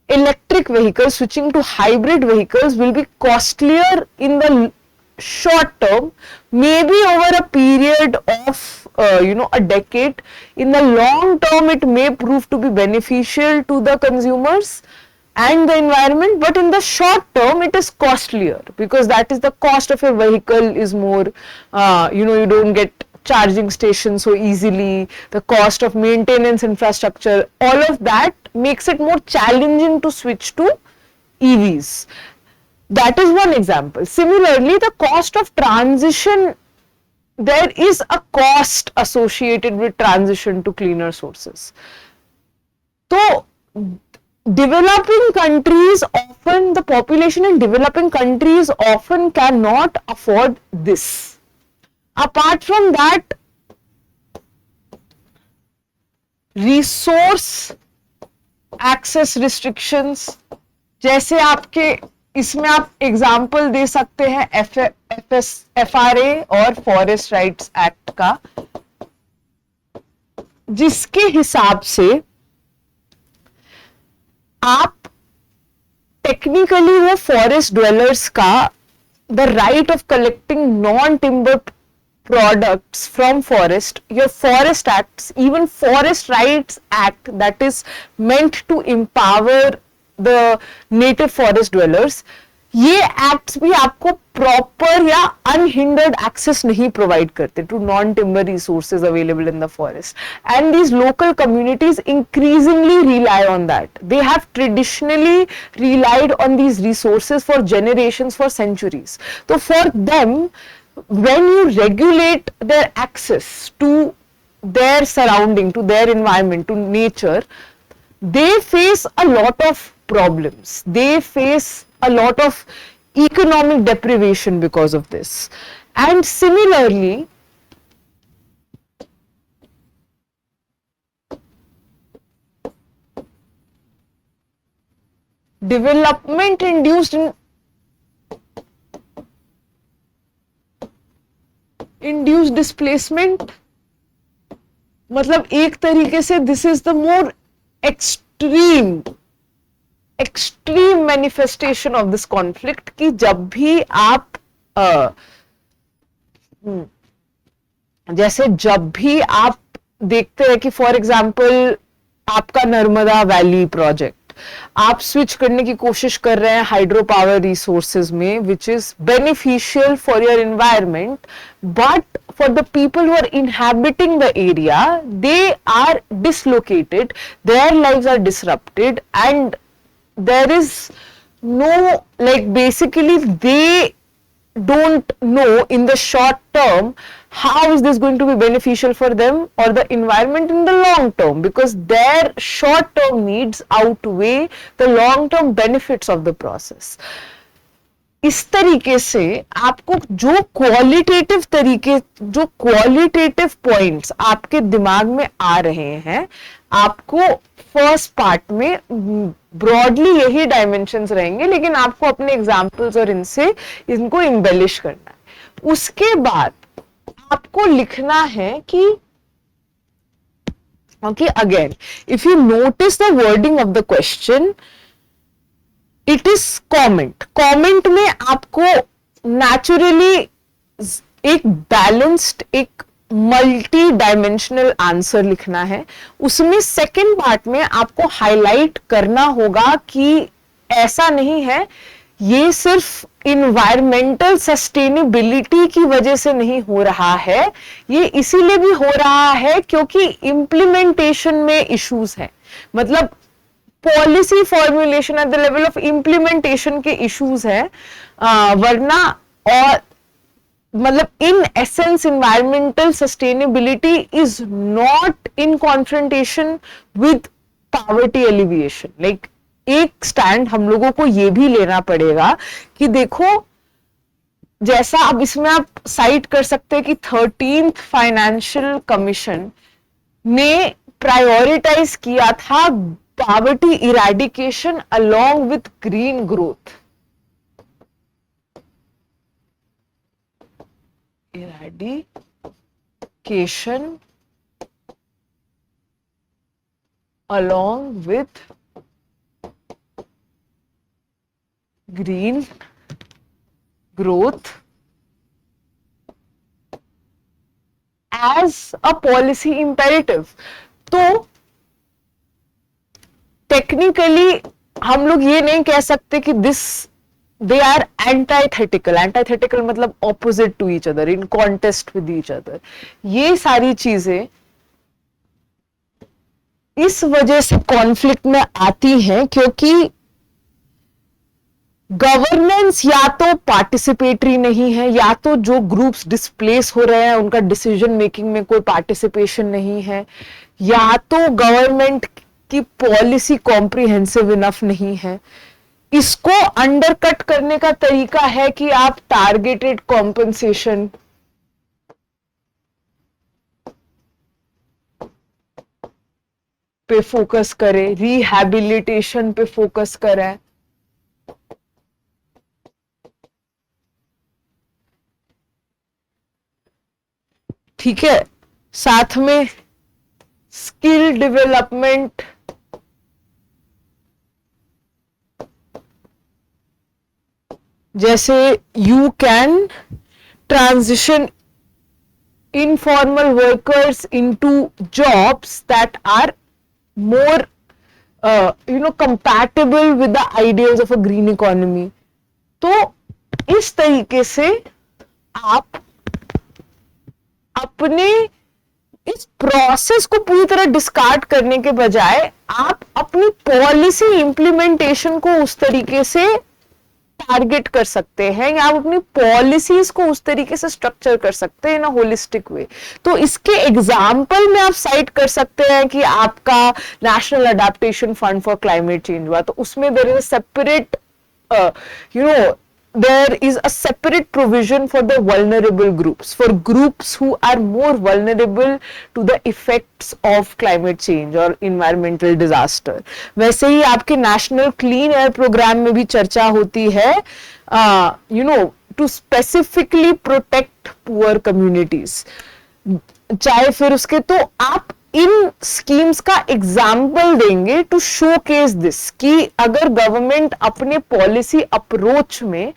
electric vehicles, switching to hybrid vehicles will be costlier in the short term, maybe over a period of a decade. In the long term it may prove to be beneficial to the consumers and the environment, but in the short term it is costlier because that is the cost of a vehicle is more, you don't get charging stations so easily, the cost of maintenance infrastructure, all of that makes it more challenging to switch to EVs. That is one example. Similarly, the cost of transition, there is a cost associated with transition to cleaner sources. So developing countries often, the population in developing countries often cannot afford this. Apart from that, resource access restrictions, जैसे आपके इसमें आप एग्जाम्पल दे सकते हैं FRA और फॉरेस्ट राइट्स एक्ट का, जिसके हिसाब से आप टेक्निकली वो फॉरेस्ट ड्वेलर्स का the right of collecting non timber products from forest, your forest acts, even forest rights act that is meant to empower the native forest dwellers, ये acts भी आपको proper या unhindered access नहीं provide करते to non-timber resources available in the forest, and these local communities increasingly rely on that. They have traditionally relied on these resources for generations, for centuries. So for them, when you regulate their access to their surrounding, to their environment, to nature, they face a lot of problems. They face a lot of economic deprivation because of this. And similarly, development induced displacement, मतलब एक तरीके से this is the more extreme manifestation of this conflict, कि जब भी आप जैसे जब भी आप देखते हैं कि फॉर एग्जाम्पल आपका नर्मदा वैली प्रोजेक्ट आप स्विच करने की कोशिश कर रहे हैं हाइड्रो पावर रिसोर्सेज में, which is beneficial for your environment, but for the people who are inhabiting the area, they are dislocated, their lives are disrupted, and there is no, like basically they don't know in the short term how is this going to be beneficial for them or the environment in the long term, because their short term needs outweigh the long term benefits of the process. इस तरीके से आपको जो क्वालिटेटिव पॉइंट्स आपके दिमाग में आ रहे हैं, आपको फर्स्ट पार्ट में ब्रॉडली यही डायमेंशंस रहेंगे, लेकिन आपको अपने एग्जांपल्स और इनको इम्बेलिश करना है। उसके बाद आपको लिखना है कि again if you notice the wording of the question, it is comment में आपको नेचुरली एक बैलेंस्ड, एक मल्टी डायमेंशनल आंसर लिखना है। उसमें सेकंड पार्ट में आपको हाईलाइट करना होगा कि ऐसा नहीं है, ये सिर्फ इन्वायरमेंटल सस्टेनेबिलिटी की वजह से नहीं हो रहा है, ये इसीलिए भी हो रहा है क्योंकि इंप्लीमेंटेशन में इश्यूज है। मतलब policy formulation at the level of implementation के इश्यूज है, वरना और मतलब in essence environmental sustainability is not in confrontation with poverty alleviation. Like एक स्टैंड हम लोगों को यह भी लेना पड़ेगा कि देखो, जैसा अब इसमें आप साइट कर सकते हैं कि 13th फाइनेंशियल कमीशन ने प्रायोरिटाइज किया था poverty eradication along with green growth. Eradication along with green growth as a policy imperative। तो टेक्निकली हम लोग ये नहीं कह सकते कि they are antithetical मतलब opposite to each other, in contest with each other। ये सारी चीजें इस वजह से कॉन्फ्लिक्ट में आती हैं क्योंकि गवर्नेंस या तो पार्टिसिपेटरी नहीं है, या तो जो ग्रुप्स डिस्प्लेस हो रहे हैं उनका डिसीजन मेकिंग में कोई पार्टिसिपेशन नहीं है, या तो गवर्नमेंट की पॉलिसी कॉम्प्रिहेंसिव इनफ नहीं है। इसको अंडरकट करने का तरीका है कि आप टारगेटेड कॉम्पेंसेशन पे फोकस करें, रिहैबिलिटेशन पे फोकस करें। ठीक है, साथ में स्किल डेवलपमेंट, जैसे you can transition informal workers into jobs that are more compatible with the ideals of a green economy। तो इस तरीके से आप अपने इस प्रोसेस को पूरी तरह डिस्कार्ड करने के बजाय आप अपनी पॉलिसी इंप्लीमेंटेशन को उस तरीके से टारगेट कर सकते हैं, या आप अपनी पॉलिसीज को उस तरीके से स्ट्रक्चर कर सकते हैं इन अ होलिस्टिक वे। तो इसके एग्जाम्पल में आप साइट कर सकते हैं कि आपका national adaptation fund for climate change हुआ, तो उसमें there is a separate there is a separate provision for the vulnerable groups, for groups who are more vulnerable to the effects of climate change or environmental disaster। वैसे ही आपके नेशनल क्लीन एयर प्रोग्राम में भी चर्चा होती है to specifically protect poor communities। चाहे फिर उसके, तो आप इन स्कीम्स का एग्जाम्पल देंगे टू शोकेस दिस कि अगर गवर्नमेंट अपने पॉलिसी अप्रोच में,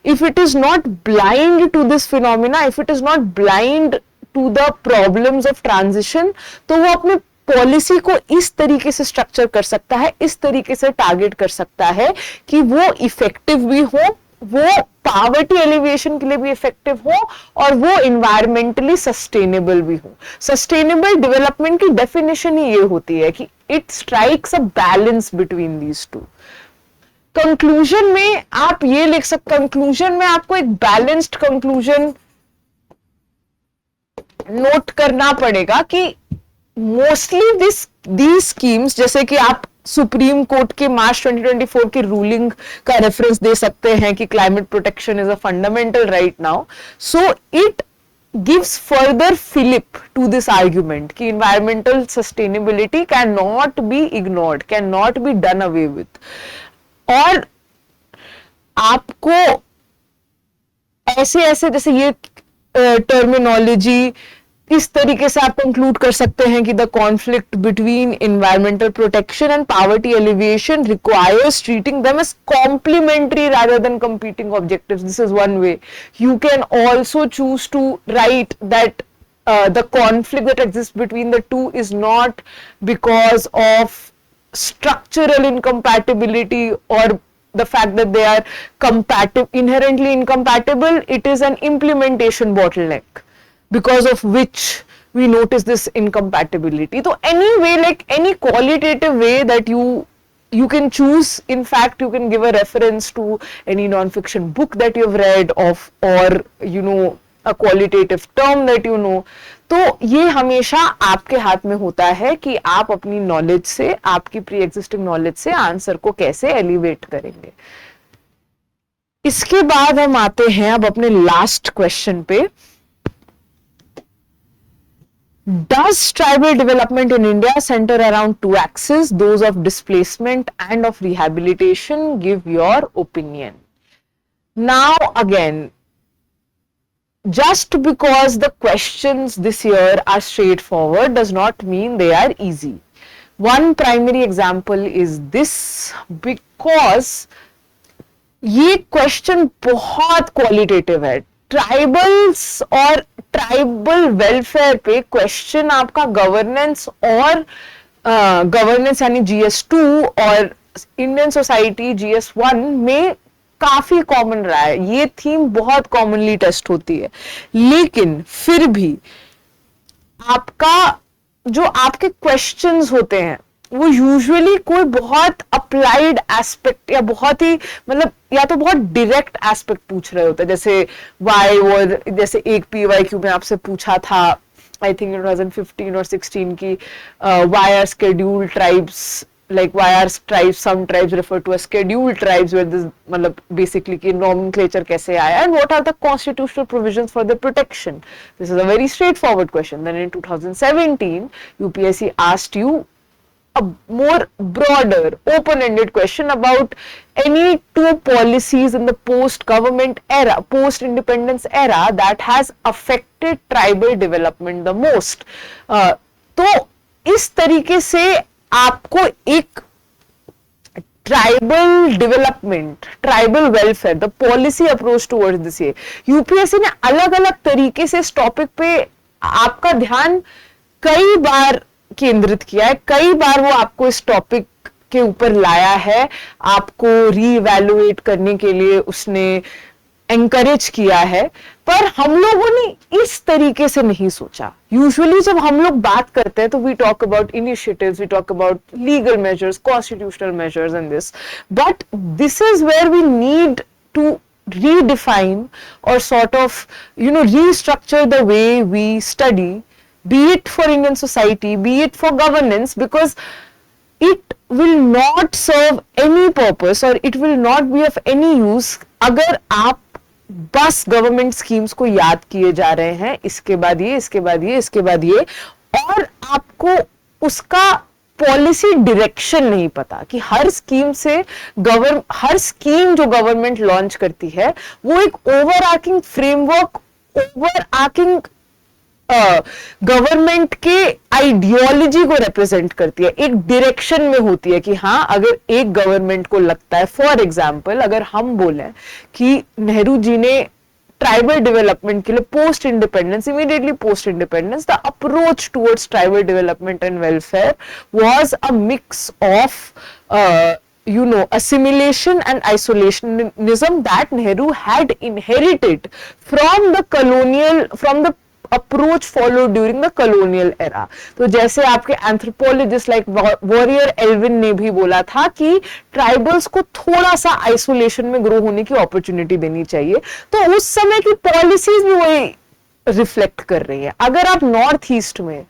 if it is not blind to this phenomena, if it is not blind to the problems of transition, तो वो अपने पॉलिसी को इस तरीके से स्ट्रक्चर कर सकता है, इस तरीके से टारगेट कर सकता है कि वो इफेक्टिव भी हो, वो पॉवर्टी एलिविएशन के लिए भी इफेक्टिव हो, और वो इन्वायरमेंटली सस्टेनेबल भी हो। सस्टेनेबल डेवलपमेंट की डेफिनेशन ही ये होती है कि it strikes a balance between these two. Conclusion में आप ये लिख सकते, कंक्लूजन में आपको एक बैलेंस्ड कंक्लूजन नोट करना पड़ेगा कि मोस्टली दीज स्कीम्स, जैसे कि आप सुप्रीम कोर्ट के मार्च 2024 की रूलिंग का रेफरेंस दे सकते हैं कि climate protection is a fundamental right now. So it gives further fillip to this argument कि environmental sustainability cannot be ignored, cannot be done away with. और आपको ऐसे ऐसे जैसे ये टर्मिनोलॉजी इस तरीके से आप कंक्लूड कर सकते हैं कि the conflict between environmental protection and poverty alleviation requires treating them as complementary rather than competing objectives. This is one way. You can also choose to write that the conflict that exists between the two is not because of structural incompatibility or the fact that they are inherently incompatible. It is an implementation bottleneck because of which we notice this incompatibility. So anyway, like any qualitative way that you can choose. In fact, you can give a reference to any non-fiction book that you've read of, or you know, a qualitative term that you know. तो ये हमेशा आपके हाथ में होता है कि आप अपनी नॉलेज से, आपकी प्री एग्जिस्टिंग नॉलेज से आंसर को कैसे एलिवेट करेंगे. इसके बाद हम आते हैं अब अपने लास्ट क्वेश्चन पे. Does tribal development in India center around two axes, those of displacement and of rehabilitation? Give your opinion. Now again, just because the questions this year are straightforward does not mean they are easy. One primary example is this, because ये क्वेश्चन बहुत क्वालिटेटिव है. ट्राइबल्स और ट्राइबल वेलफेयर पे क्वेश्चन आपका गवर्नेंस और गवर्नेंस यानी GS2 और इंडियन सोसाइटी GS1 में काफी कॉमन रहा है. ये थीम बहुत कॉमनली टेस्ट होती है. लेकिन फिर भी आपका जो आपके क्वेश्चंस होते हैं वो यूजुअली कोई बहुत अप्लाइड एस्पेक्ट या बहुत ही मतलब या तो बहुत डायरेक्ट एस्पेक्ट पूछ रहे होते हैं. जैसे वाई, और जैसे एक PYQ में आपसे पूछा था, आई थिंक 2015 और 16 की, why are scheduled tribes, like why are tribes, some tribes referred to as scheduled tribes, where this मतलब basically कि nomenclature कैसे आया, and what are the constitutional provisions for their protection. This is a very straightforward question. Then in 2017 UPSC asked you a more broader open-ended question about any two policies in the post-government era, post-independence era that has affected tribal development the most. तो इस तरीके से आपको एक tribal development, tribal welfare, the policy approach towards this, ये यूपीएससी ने अलग अलग तरीके से इस टॉपिक पे आपका ध्यान कई बार केंद्रित किया है. कई बार वो आपको इस टॉपिक के ऊपर लाया है, आपको रीइवैल्यूएट करने के लिए उसने एंकरेज किया है. पर हम लोगों ने इस तरीके से नहीं सोचा. यूजुअली जब हम लोग बात करते हैं तो we talk about initiatives, we talk about legal measures, constitutional measures and this, but this is where we need to redefine or sort of, you know, restructure the way we study, be it for Indian society, be it for governance, because it will not serve any purpose or it will not be of any use अगर आप बस गवर्नमेंट स्कीम्स को याद किए जा रहे हैं, इसके बाद ये, इसके बाद ये, इसके बाद ये, और आपको उसका पॉलिसी डायरेक्शन नहीं पता कि हर स्कीम से हर स्कीम जो गवर्नमेंट लॉन्च करती है वो एक ओवरआर्किंग फ्रेमवर्क, ओवरआर्किंग गवर्नमेंट के आइडियोलॉजी को रिप्रेजेंट करती है, एक डायरेक्शन में होती है कि हाँ, अगर एक गवर्नमेंट को लगता है, फॉर एग्जांपल अगर हम बोले कि नेहरू जी ने ट्राइबल डेवलपमेंट के लिए post independence, immediately post independence, the approach towards tribal development and welfare was a mix of you know, assimilation and isolationism that Nehru had inherited from the approach followed during the colonial era. तो जैसे आपके एंथ्रोपोलॉजिस्ट लाइक वॉरियर एल्विन ने भी बोला था कि ट्राइबल्स को थोड़ा सा आइसोलेशन में ग्रो होने की अपॉर्चुनिटी देनी चाहिए, तो उस समय की पॉलिसीज भी वही रिफ्लेक्ट कर रही है. अगर आप नॉर्थ ईस्ट में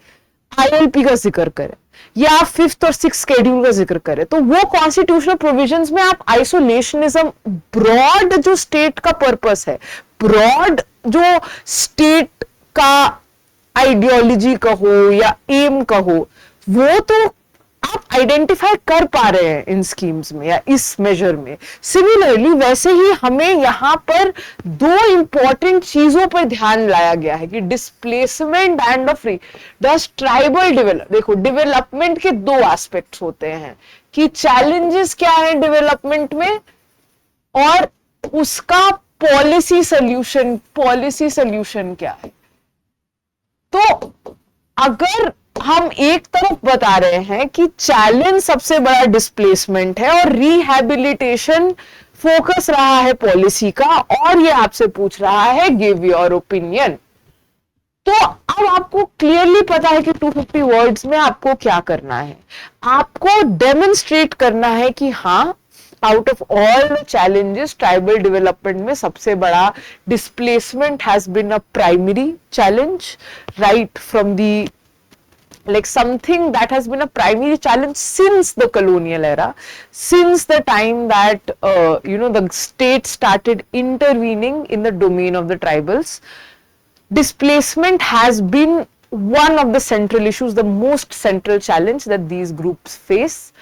ILP का जिक्र करें, या आप फिफ्थ और सिक्स शेड्यूल का जिक्र करें, तो वो कॉन्स्टिट्यूशनल प्रोविजंस में आप आइसोलेशनिज्म, ब्रॉड जो स्टेट का पर्पस है, ब्रॉड जो स्टेट का आइडियोलॉजी कहो या एम कहो, वो तो आप आइडेंटिफाई कर पा रहे हैं इन स्कीम्स में या इस मेजर में। सिमिलरली वैसे ही हमें यहां पर दो इंपॉर्टेंट चीजों पर ध्यान लाया गया है कि डिस्प्लेसमेंट एंड फ्री दस ट्राइबल डेवलप। देखो, डेवलपमेंट के दो एस्पेक्ट्स होते हैं कि चैलेंजेस क्या है डेवलपमेंट में और उसका पॉलिसी सोल्यूशन क्या है। तो अगर हम एक तरफ बता रहे हैं कि चैलेंज सबसे बड़ा डिस्प्लेसमेंट है और रिहैबिलिटेशन फोकस रहा है पॉलिसी का, और ये आपसे पूछ रहा है गिव योर ओपिनियन, तो अब आपको क्लियरली पता है कि 250 वर्ड्स में आपको क्या करना है। आपको डेमोन्स्ट्रेट करना है कि हाँ, out of all challenges tribal development में सबसे बड़ा displacement has been a primary challenge, right from the like something that has been a primary challenge since the colonial era, since the time that the state started intervening in the domain of the tribals. Displacement has been one of the central issues, the most central challenge that these groups face.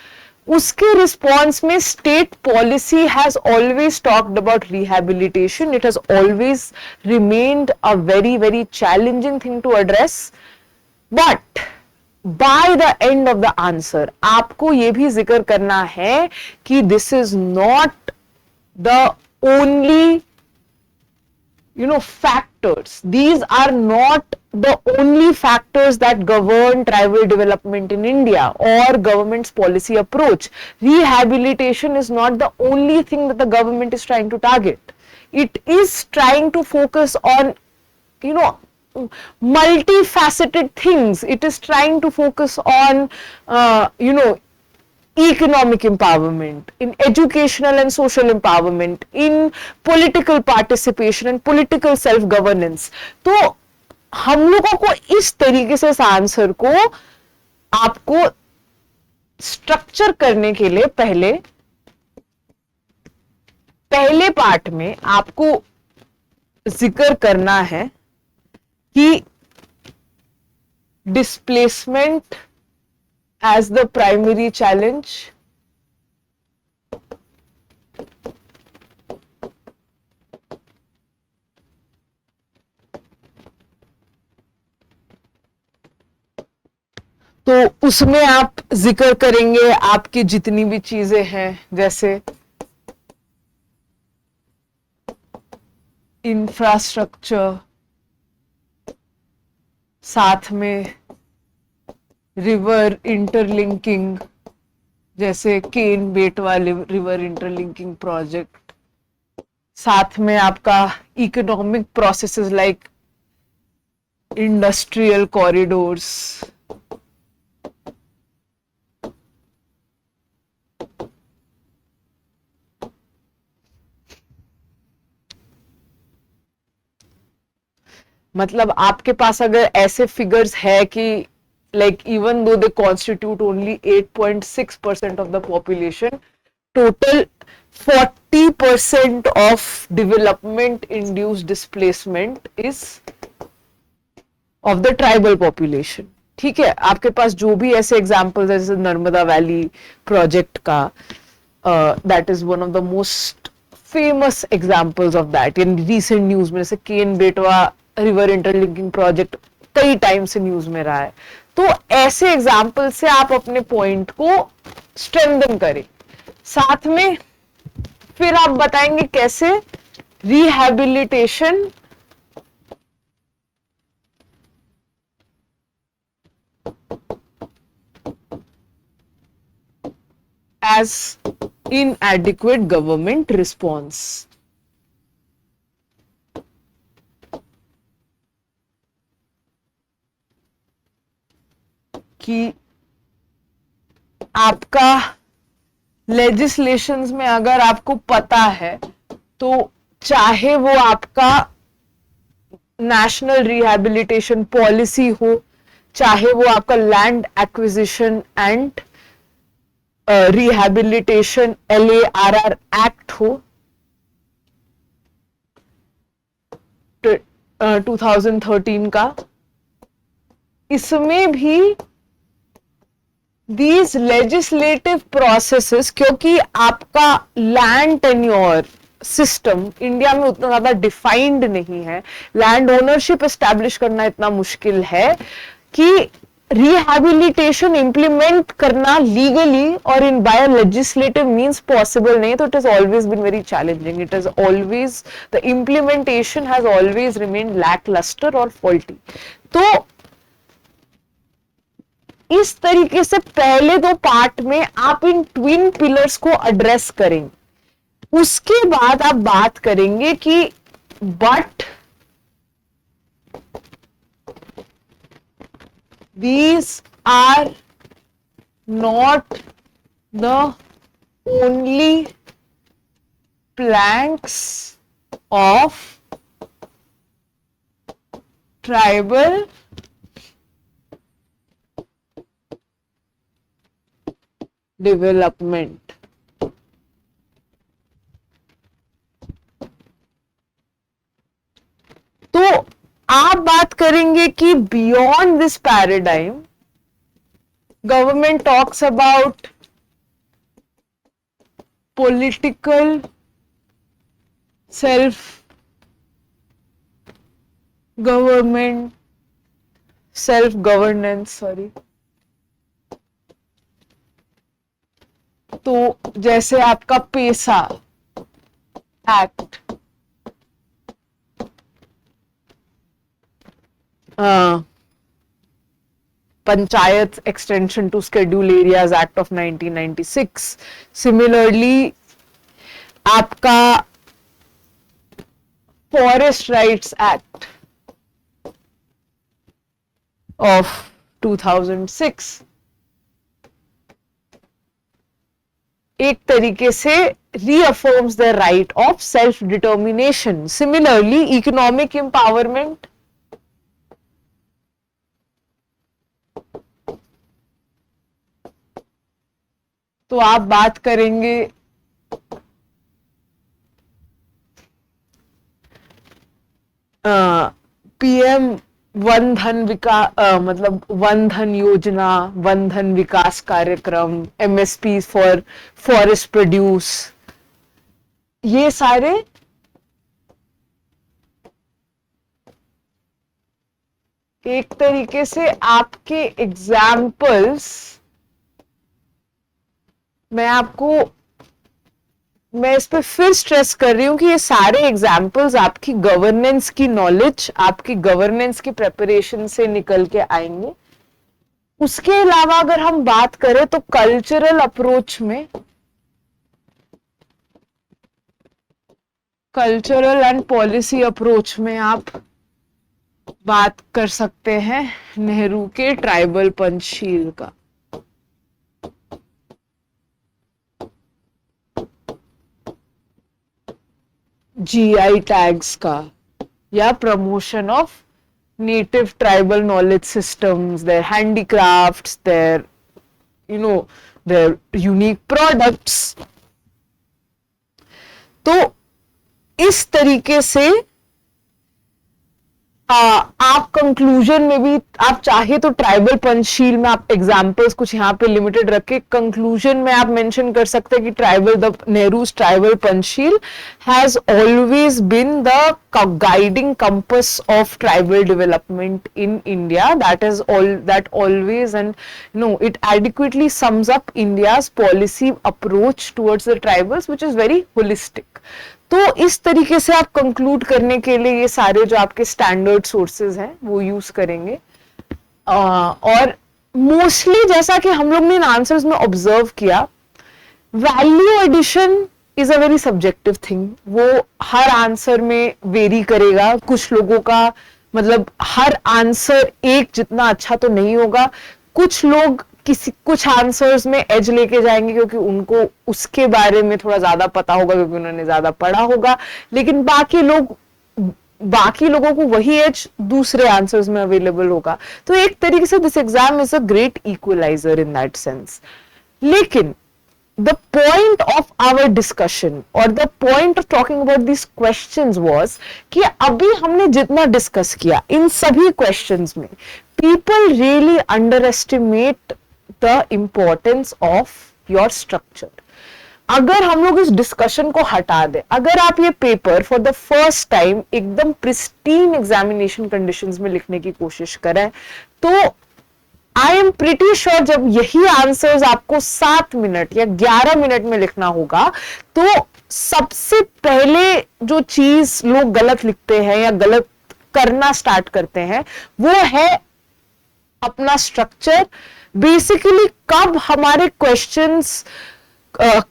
Uske response mein state policy has always talked about rehabilitation. It has always remained a very, very challenging thing to address. But by the end of the answer आपको ये भी जिक्र करना है कि this is not the only factors. These are not the only factors that govern tribal development in India or government's policy approach. Rehabilitation is not the only thing that the government is trying to target. It is trying to focus on multifaceted things. It is trying to focus on economic empowerment, in educational and social empowerment, in political participation and political self-governance. तो हम लोगों को इस तरीके से इस आंसर को आपको स्ट्रक्चर करने के लिए पहले पार्ट में आपको जिक्र करना है कि displacement as the primary challenge, तो उसमें आप जिक्र करेंगे आपकी जितनी भी चीजें हैं, जैसे इंफ्रास्ट्रक्चर, साथ में रिवर इंटरलिंकिंग, जैसे केन बेटवा रिवर इंटरलिंकिंग प्रोजेक्ट, साथ में आपका economic processes like industrial corridors, मतलब आपके पास अगर ऐसे फिगर्स है कि like even though they constitute only 8.6% of the population, total 40% of development induced displacement is of the tribal population. ठीक है, आपके पास जो भी ऐसे एग्जाम्पल्स है, जैसे नर्मदा वैली प्रोजेक्ट का, that is one of the most famous examples of that in recent news में, जैसे केन बेटवा रिवर इंटरलिंकिंग प्रोजेक्ट कई टाइम से न्यूज में रहा है। तो ऐसे एग्जाम्पल से आप अपने पॉइंट को स्ट्रेंथन करें। साथ में फिर आप बताएंगे कैसे rehabilitation as inadequate government response। कि आपका लेजिस्लेशंस में अगर आपको पता है, तो चाहे वो आपका नेशनल रिहैबिलिटेशन पॉलिसी हो, चाहे वो आपका land acquisition and rehabilitation LARR act हो 2013 का, इसमें भी these legislative processes, क्योंकि आपका लैंड टेन्योर सिस्टम इंडिया में उतना ज्यादा डिफाइंड नहीं है, लैंड ओनरशिप एस्टैब्लिश करना इतना मुश्किल है कि रिहैबिलिटेशन इंप्लीमेंट करना लीगली और in by legislative means possible नहीं, तो it is always been very challenging, it is always the implementation has always remained lacklustre और फॉल्टी। तो इस तरीके से पहले दो पार्ट में आप इन ट्विन पिलर्स को एड्रेस करेंगे, उसके बाद आप बात करेंगे कि but these are not the only planks of tribal development। तो आप बात करेंगे कि beyond this paradigm government talks about political self government, self governance, sorry. तो जैसे आपका PESA act, panchayat extension to scheduled areas act of 1996, similarly आपका फॉरेस्ट राइट्स एक्ट ऑफ 2006 एक तरीके से reaffirms the right of self determination. Similarly economic empowerment, तो आप बात करेंगे PM वन धन मतलब वन धन योजना, वन धन विकास कार्यक्रम, MSP फॉर फॉरेस्ट प्रोड्यूस, ये सारे एक तरीके से आपके एग्जाम्पल्स, मैं इस पे फिर स्ट्रेस कर रही हूं कि ये सारे एग्जाम्पल्स आपकी गवर्नेंस की नॉलेज, आपकी गवर्नेंस की प्रेपरेशन से निकल के आएंगे। उसके अलावा अगर हम बात करें तो कल्चरल अप्रोच में, कल्चरल एंड पॉलिसी अप्रोच में आप बात कर सकते हैं नेहरू के ट्राइबल पंचशील का। GI टैग्स का, या promotion of native tribal knowledge systems, their handicrafts, their their unique products. तो इस तरीके से आप कंक्लूजन में भी, आप चाहे तो ट्राइबल पंचशील में आप एग्जांपल्स कुछ यहाँ पे लिमिटेड रख के कंक्लूजन में आप मेंशन कर सकते हैं कि the Nehru's tribal Panchsheel has always been the guiding compass of tribal development in India, that always and it adequately sums up India's policy approach towards the tribals, which is very holistic। तो इस तरीके से आप कंक्लूड करने के लिए ये सारे जो आपके स्टैंडर्ड सोर्सेज हैं वो यूज करेंगे। और मोस्टली जैसा कि हम लोग ने इन आंसर्स में ऑब्जर्व किया, value addition is a very subjective thing. वो हर आंसर में वेरी करेगा। कुछ लोगों का मतलब हर आंसर एक जितना अच्छा तो नहीं होगा। कुछ लोग कुछ आंसर्स में एज लेके जाएंगे क्योंकि उनको उसके बारे में थोड़ा ज्यादा पता होगा, क्योंकि उन्होंने ज्यादा पढ़ा होगा। लेकिन बाकी लोग बाकी लोगों को वही एज दूसरे आंसर्स में अवेलेबल होगा। तो एक तरीके से this exam is a great equaliser in that sense. लेकिन the point of our discussion or the point of talking about these questions was कि अभी हमने जितना डिस्कस किया इन सभी questions में people really underestimate the importance of your structure। अगर हम लोग इस डिस्कशन को हटा दें, अगर आप ये paper for the first time एकदम प्रिस्टीन एग्जामिनेशन कंडीशंस में लिखने की कोशिश करें, तो आई एम प्रिटी श्योर जब यही आंसर्स आपको 7 मिनट या 11 मिनट में लिखना होगा, तो सबसे पहले जो चीज लोग गलत लिखते हैं या गलत करना स्टार्ट करते हैं वो है अपना स्ट्रक्चर। बेसिकली कब हमारे क्वेश्चंस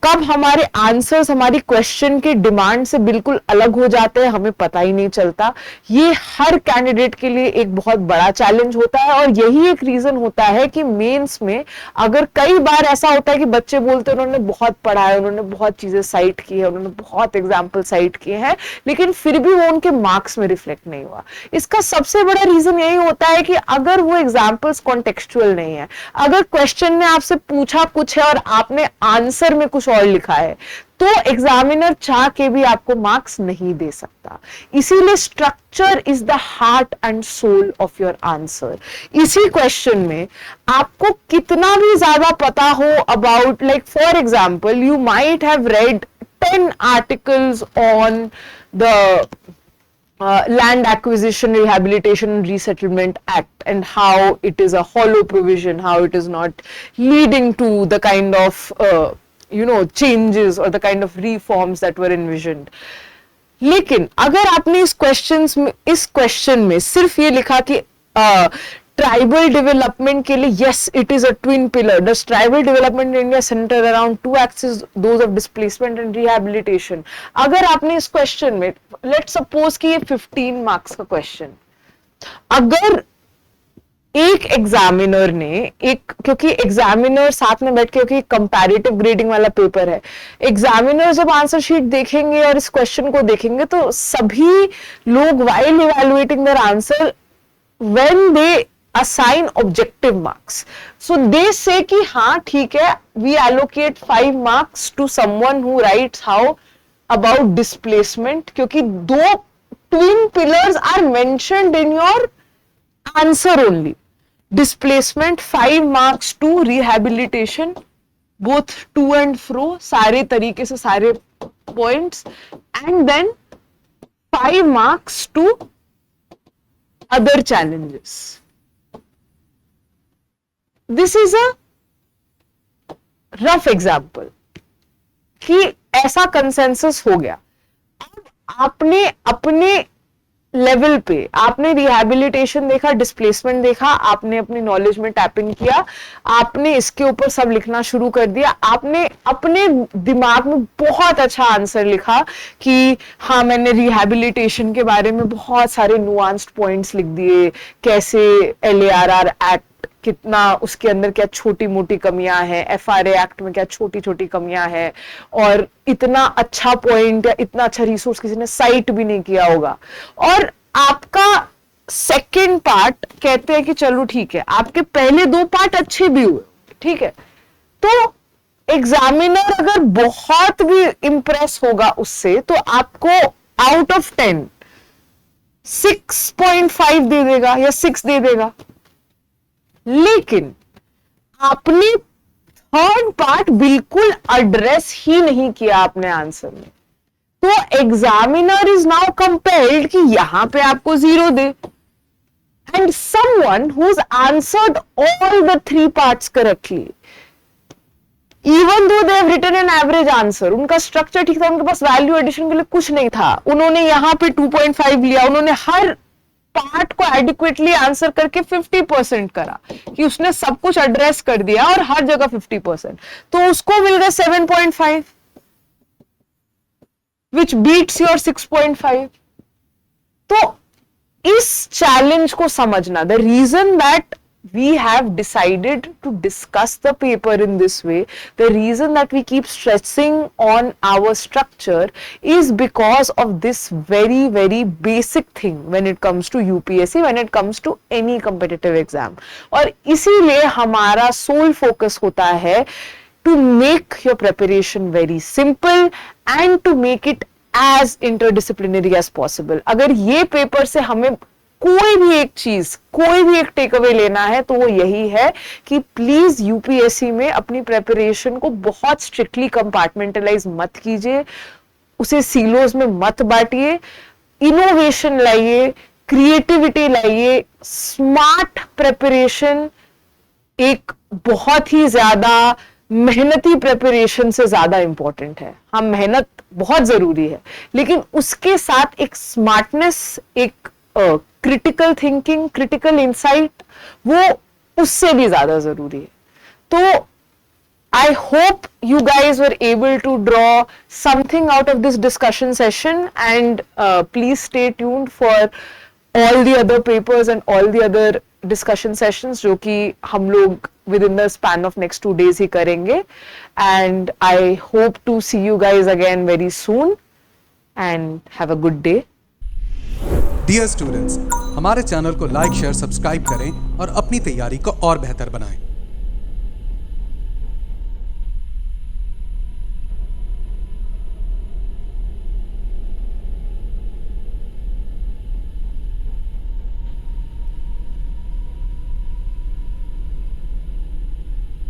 कब हमारे आंसर्स हमारी क्वेश्चन के डिमांड से बिल्कुल अलग हो जाते हैं हमें पता ही नहीं चलता। ये हर कैंडिडेट के लिए एक बहुत बड़ा चैलेंज होता है और यही एक रीजन होता है कि मेंस में अगर कई बार ऐसा होता है कि बच्चे बोलते हैं उन्होंने बहुत पढ़ा है, उन्होंने बहुत चीजें साइट की है, उन्होंने बहुत एग्जाम्पल साइट किए हैं, लेकिन फिर भी वो उनके मार्क्स में रिफ्लेक्ट नहीं हुआ। इसका सबसे बड़ा रीजन यही होता है कि अगर वो एग्जाम्पल्स कॉन्टेक्चुअल नहीं है, अगर क्वेश्चन ने आपसे पूछा कुछ है और आपने आंसर में कुछ और लिखा है, तो एग्जामिनर चाह के भी आपको मार्क्स नहीं दे सकता। इसीलिए structure is the heart and soul of your answer. इसी क्वेश्चन में आपको कितना भी ज्यादा पता हो about, like for example you might have read 10 articles on the Land Acquisition, Rehabilitation and Resettlement Act and how it is a hollow provision, how it is not leading to the kind of changes or the kind of reforms that were envisioned। लेकिन अगर आपने इस क्वेश्चन में सिर्फ ये लिखा कि ट्राइबल डेवलपमेंट के लिए yes it is a twin pillar, does tribal development in India centre around 2 axis, those of displacement and rehabilitation. अगर आपने इस क्वेश्चन में, लेट्स सपोज कि ये 15 मार्क्स का क्वेश्चन, अगर एक एग्जामिनर ने क्योंकि एग्जामिनर साथ में बैठ के, क्योंकि कंपैरेटिव ग्रेडिंग वाला पेपर है, एग्जामिनर जब आंसर शीट देखेंगे और इस क्वेश्चन को देखेंगे तो सभी लोग while evaluating their answer when they assign objective marks, so they say कि हाँ ठीक है, we allocate 5 marks to someone who writes how about displacement, क्योंकि 2 twin pillars are mentioned in your answer only, displacement 5 marks to rehabilitation, both to and fro, सारे तरीके से सारे points, and then 5 marks to other challenges। This is a rough example कि ऐसा कंसेंसस हो गया। अब आपने अपने लेवल पे आपने रिहैबिलिटेशन देखा, डिस्प्लेसमेंट देखा, आपने अपनी नॉलेज में टैपिंग किया, आपने इसके ऊपर सब लिखना शुरू कर दिया, आपने अपने दिमाग में बहुत अच्छा आंसर लिखा कि हाँ मैंने रिहैबिलिटेशन के बारे में बहुत सारे नुआंस्ड पॉइंट्स लिख दिए, कैसे LARR एक्ट कितना, उसके अंदर क्या छोटी मोटी कमियां हैं, FRA एक्ट में क्या छोटी छोटी कमियां हैं, और इतना अच्छा पॉइंट या इतना अच्छा रिसोर्स किसी ने साइट भी नहीं किया होगा। और आपका सेकंड पार्ट कहते हैं कि चलो ठीक है, आपके पहले 2 पार्ट अच्छे भी हुए, ठीक है, तो एग्जामिनर अगर बहुत भी इंप्रेस होगा उससे तो आपको आउट ऑफ 10 6.5 दे देगा या 6 दे देगा। लेकिन आपने थर्ड पार्ट बिल्कुल एड्रेस ही नहीं किया अपने आंसर में, तो एग्जामिनर इज नाउ कंपेल्ड कि यहां पे आपको 0 दे। And someone who's answered all the 3 parts correctly, even though they have written an average answer, उनका स्ट्रक्चर ठीक था, उनके पास वैल्यू एडिशन के लिए कुछ नहीं था, उन्होंने यहां पे 2.5 लिया, उन्होंने हर पार्ट को एडिक्वेटली आंसर करके 50% करा कि उसने सब कुछ एड्रेस कर दिया और हर जगह 50%, तो उसको मिल गया 7.5 which beats your 6.5। तो इस चैलेंज को समझना, the reason that we have decided to discuss the paper in this way, the reason that we keep stressing on our structure is because of this very very basic thing when it comes to UPSC, when it comes to any competitive exam. और इसीलिए हमारा sole focus होता है to make your preparation very simple and to make it as interdisciplinary as possible. अगर ये पेपर से हमें कोई भी एक चीज, कोई भी एक टेक अवे लेना है तो वो यही है कि प्लीज यूपीएससी में अपनी प्रेपरेशन को बहुत स्ट्रिक्टली कंपार्टमेंटलाइज मत कीजिए, उसे सीलोज में मत बांटिए, इनोवेशन लाइए, क्रिएटिविटी लाइए। स्मार्ट प्रेपरेशन एक बहुत ही ज्यादा मेहनती प्रेपरेशन से ज्यादा इंपॉर्टेंट है। हम मेहनत बहुत जरूरी है, लेकिन उसके साथ एक स्मार्टनेस, एक क्रिटिकल थिंकिंग, क्रिटिकल इंसाइट, वो उससे भी ज्यादा जरूरी है। तो I hope you guys were able to draw something out of this discussion session, and please stay tuned for all the other papers and all the other discussion sessions जो कि हम लोग within the span of next 2 days ही करेंगे। And I hope to see you guys again very soon and have a good day. Dear students, हमारे चैनल को लाइक, शेयर, सब्सक्राइब करें और अपनी तैयारी को और बेहतर बनाएं।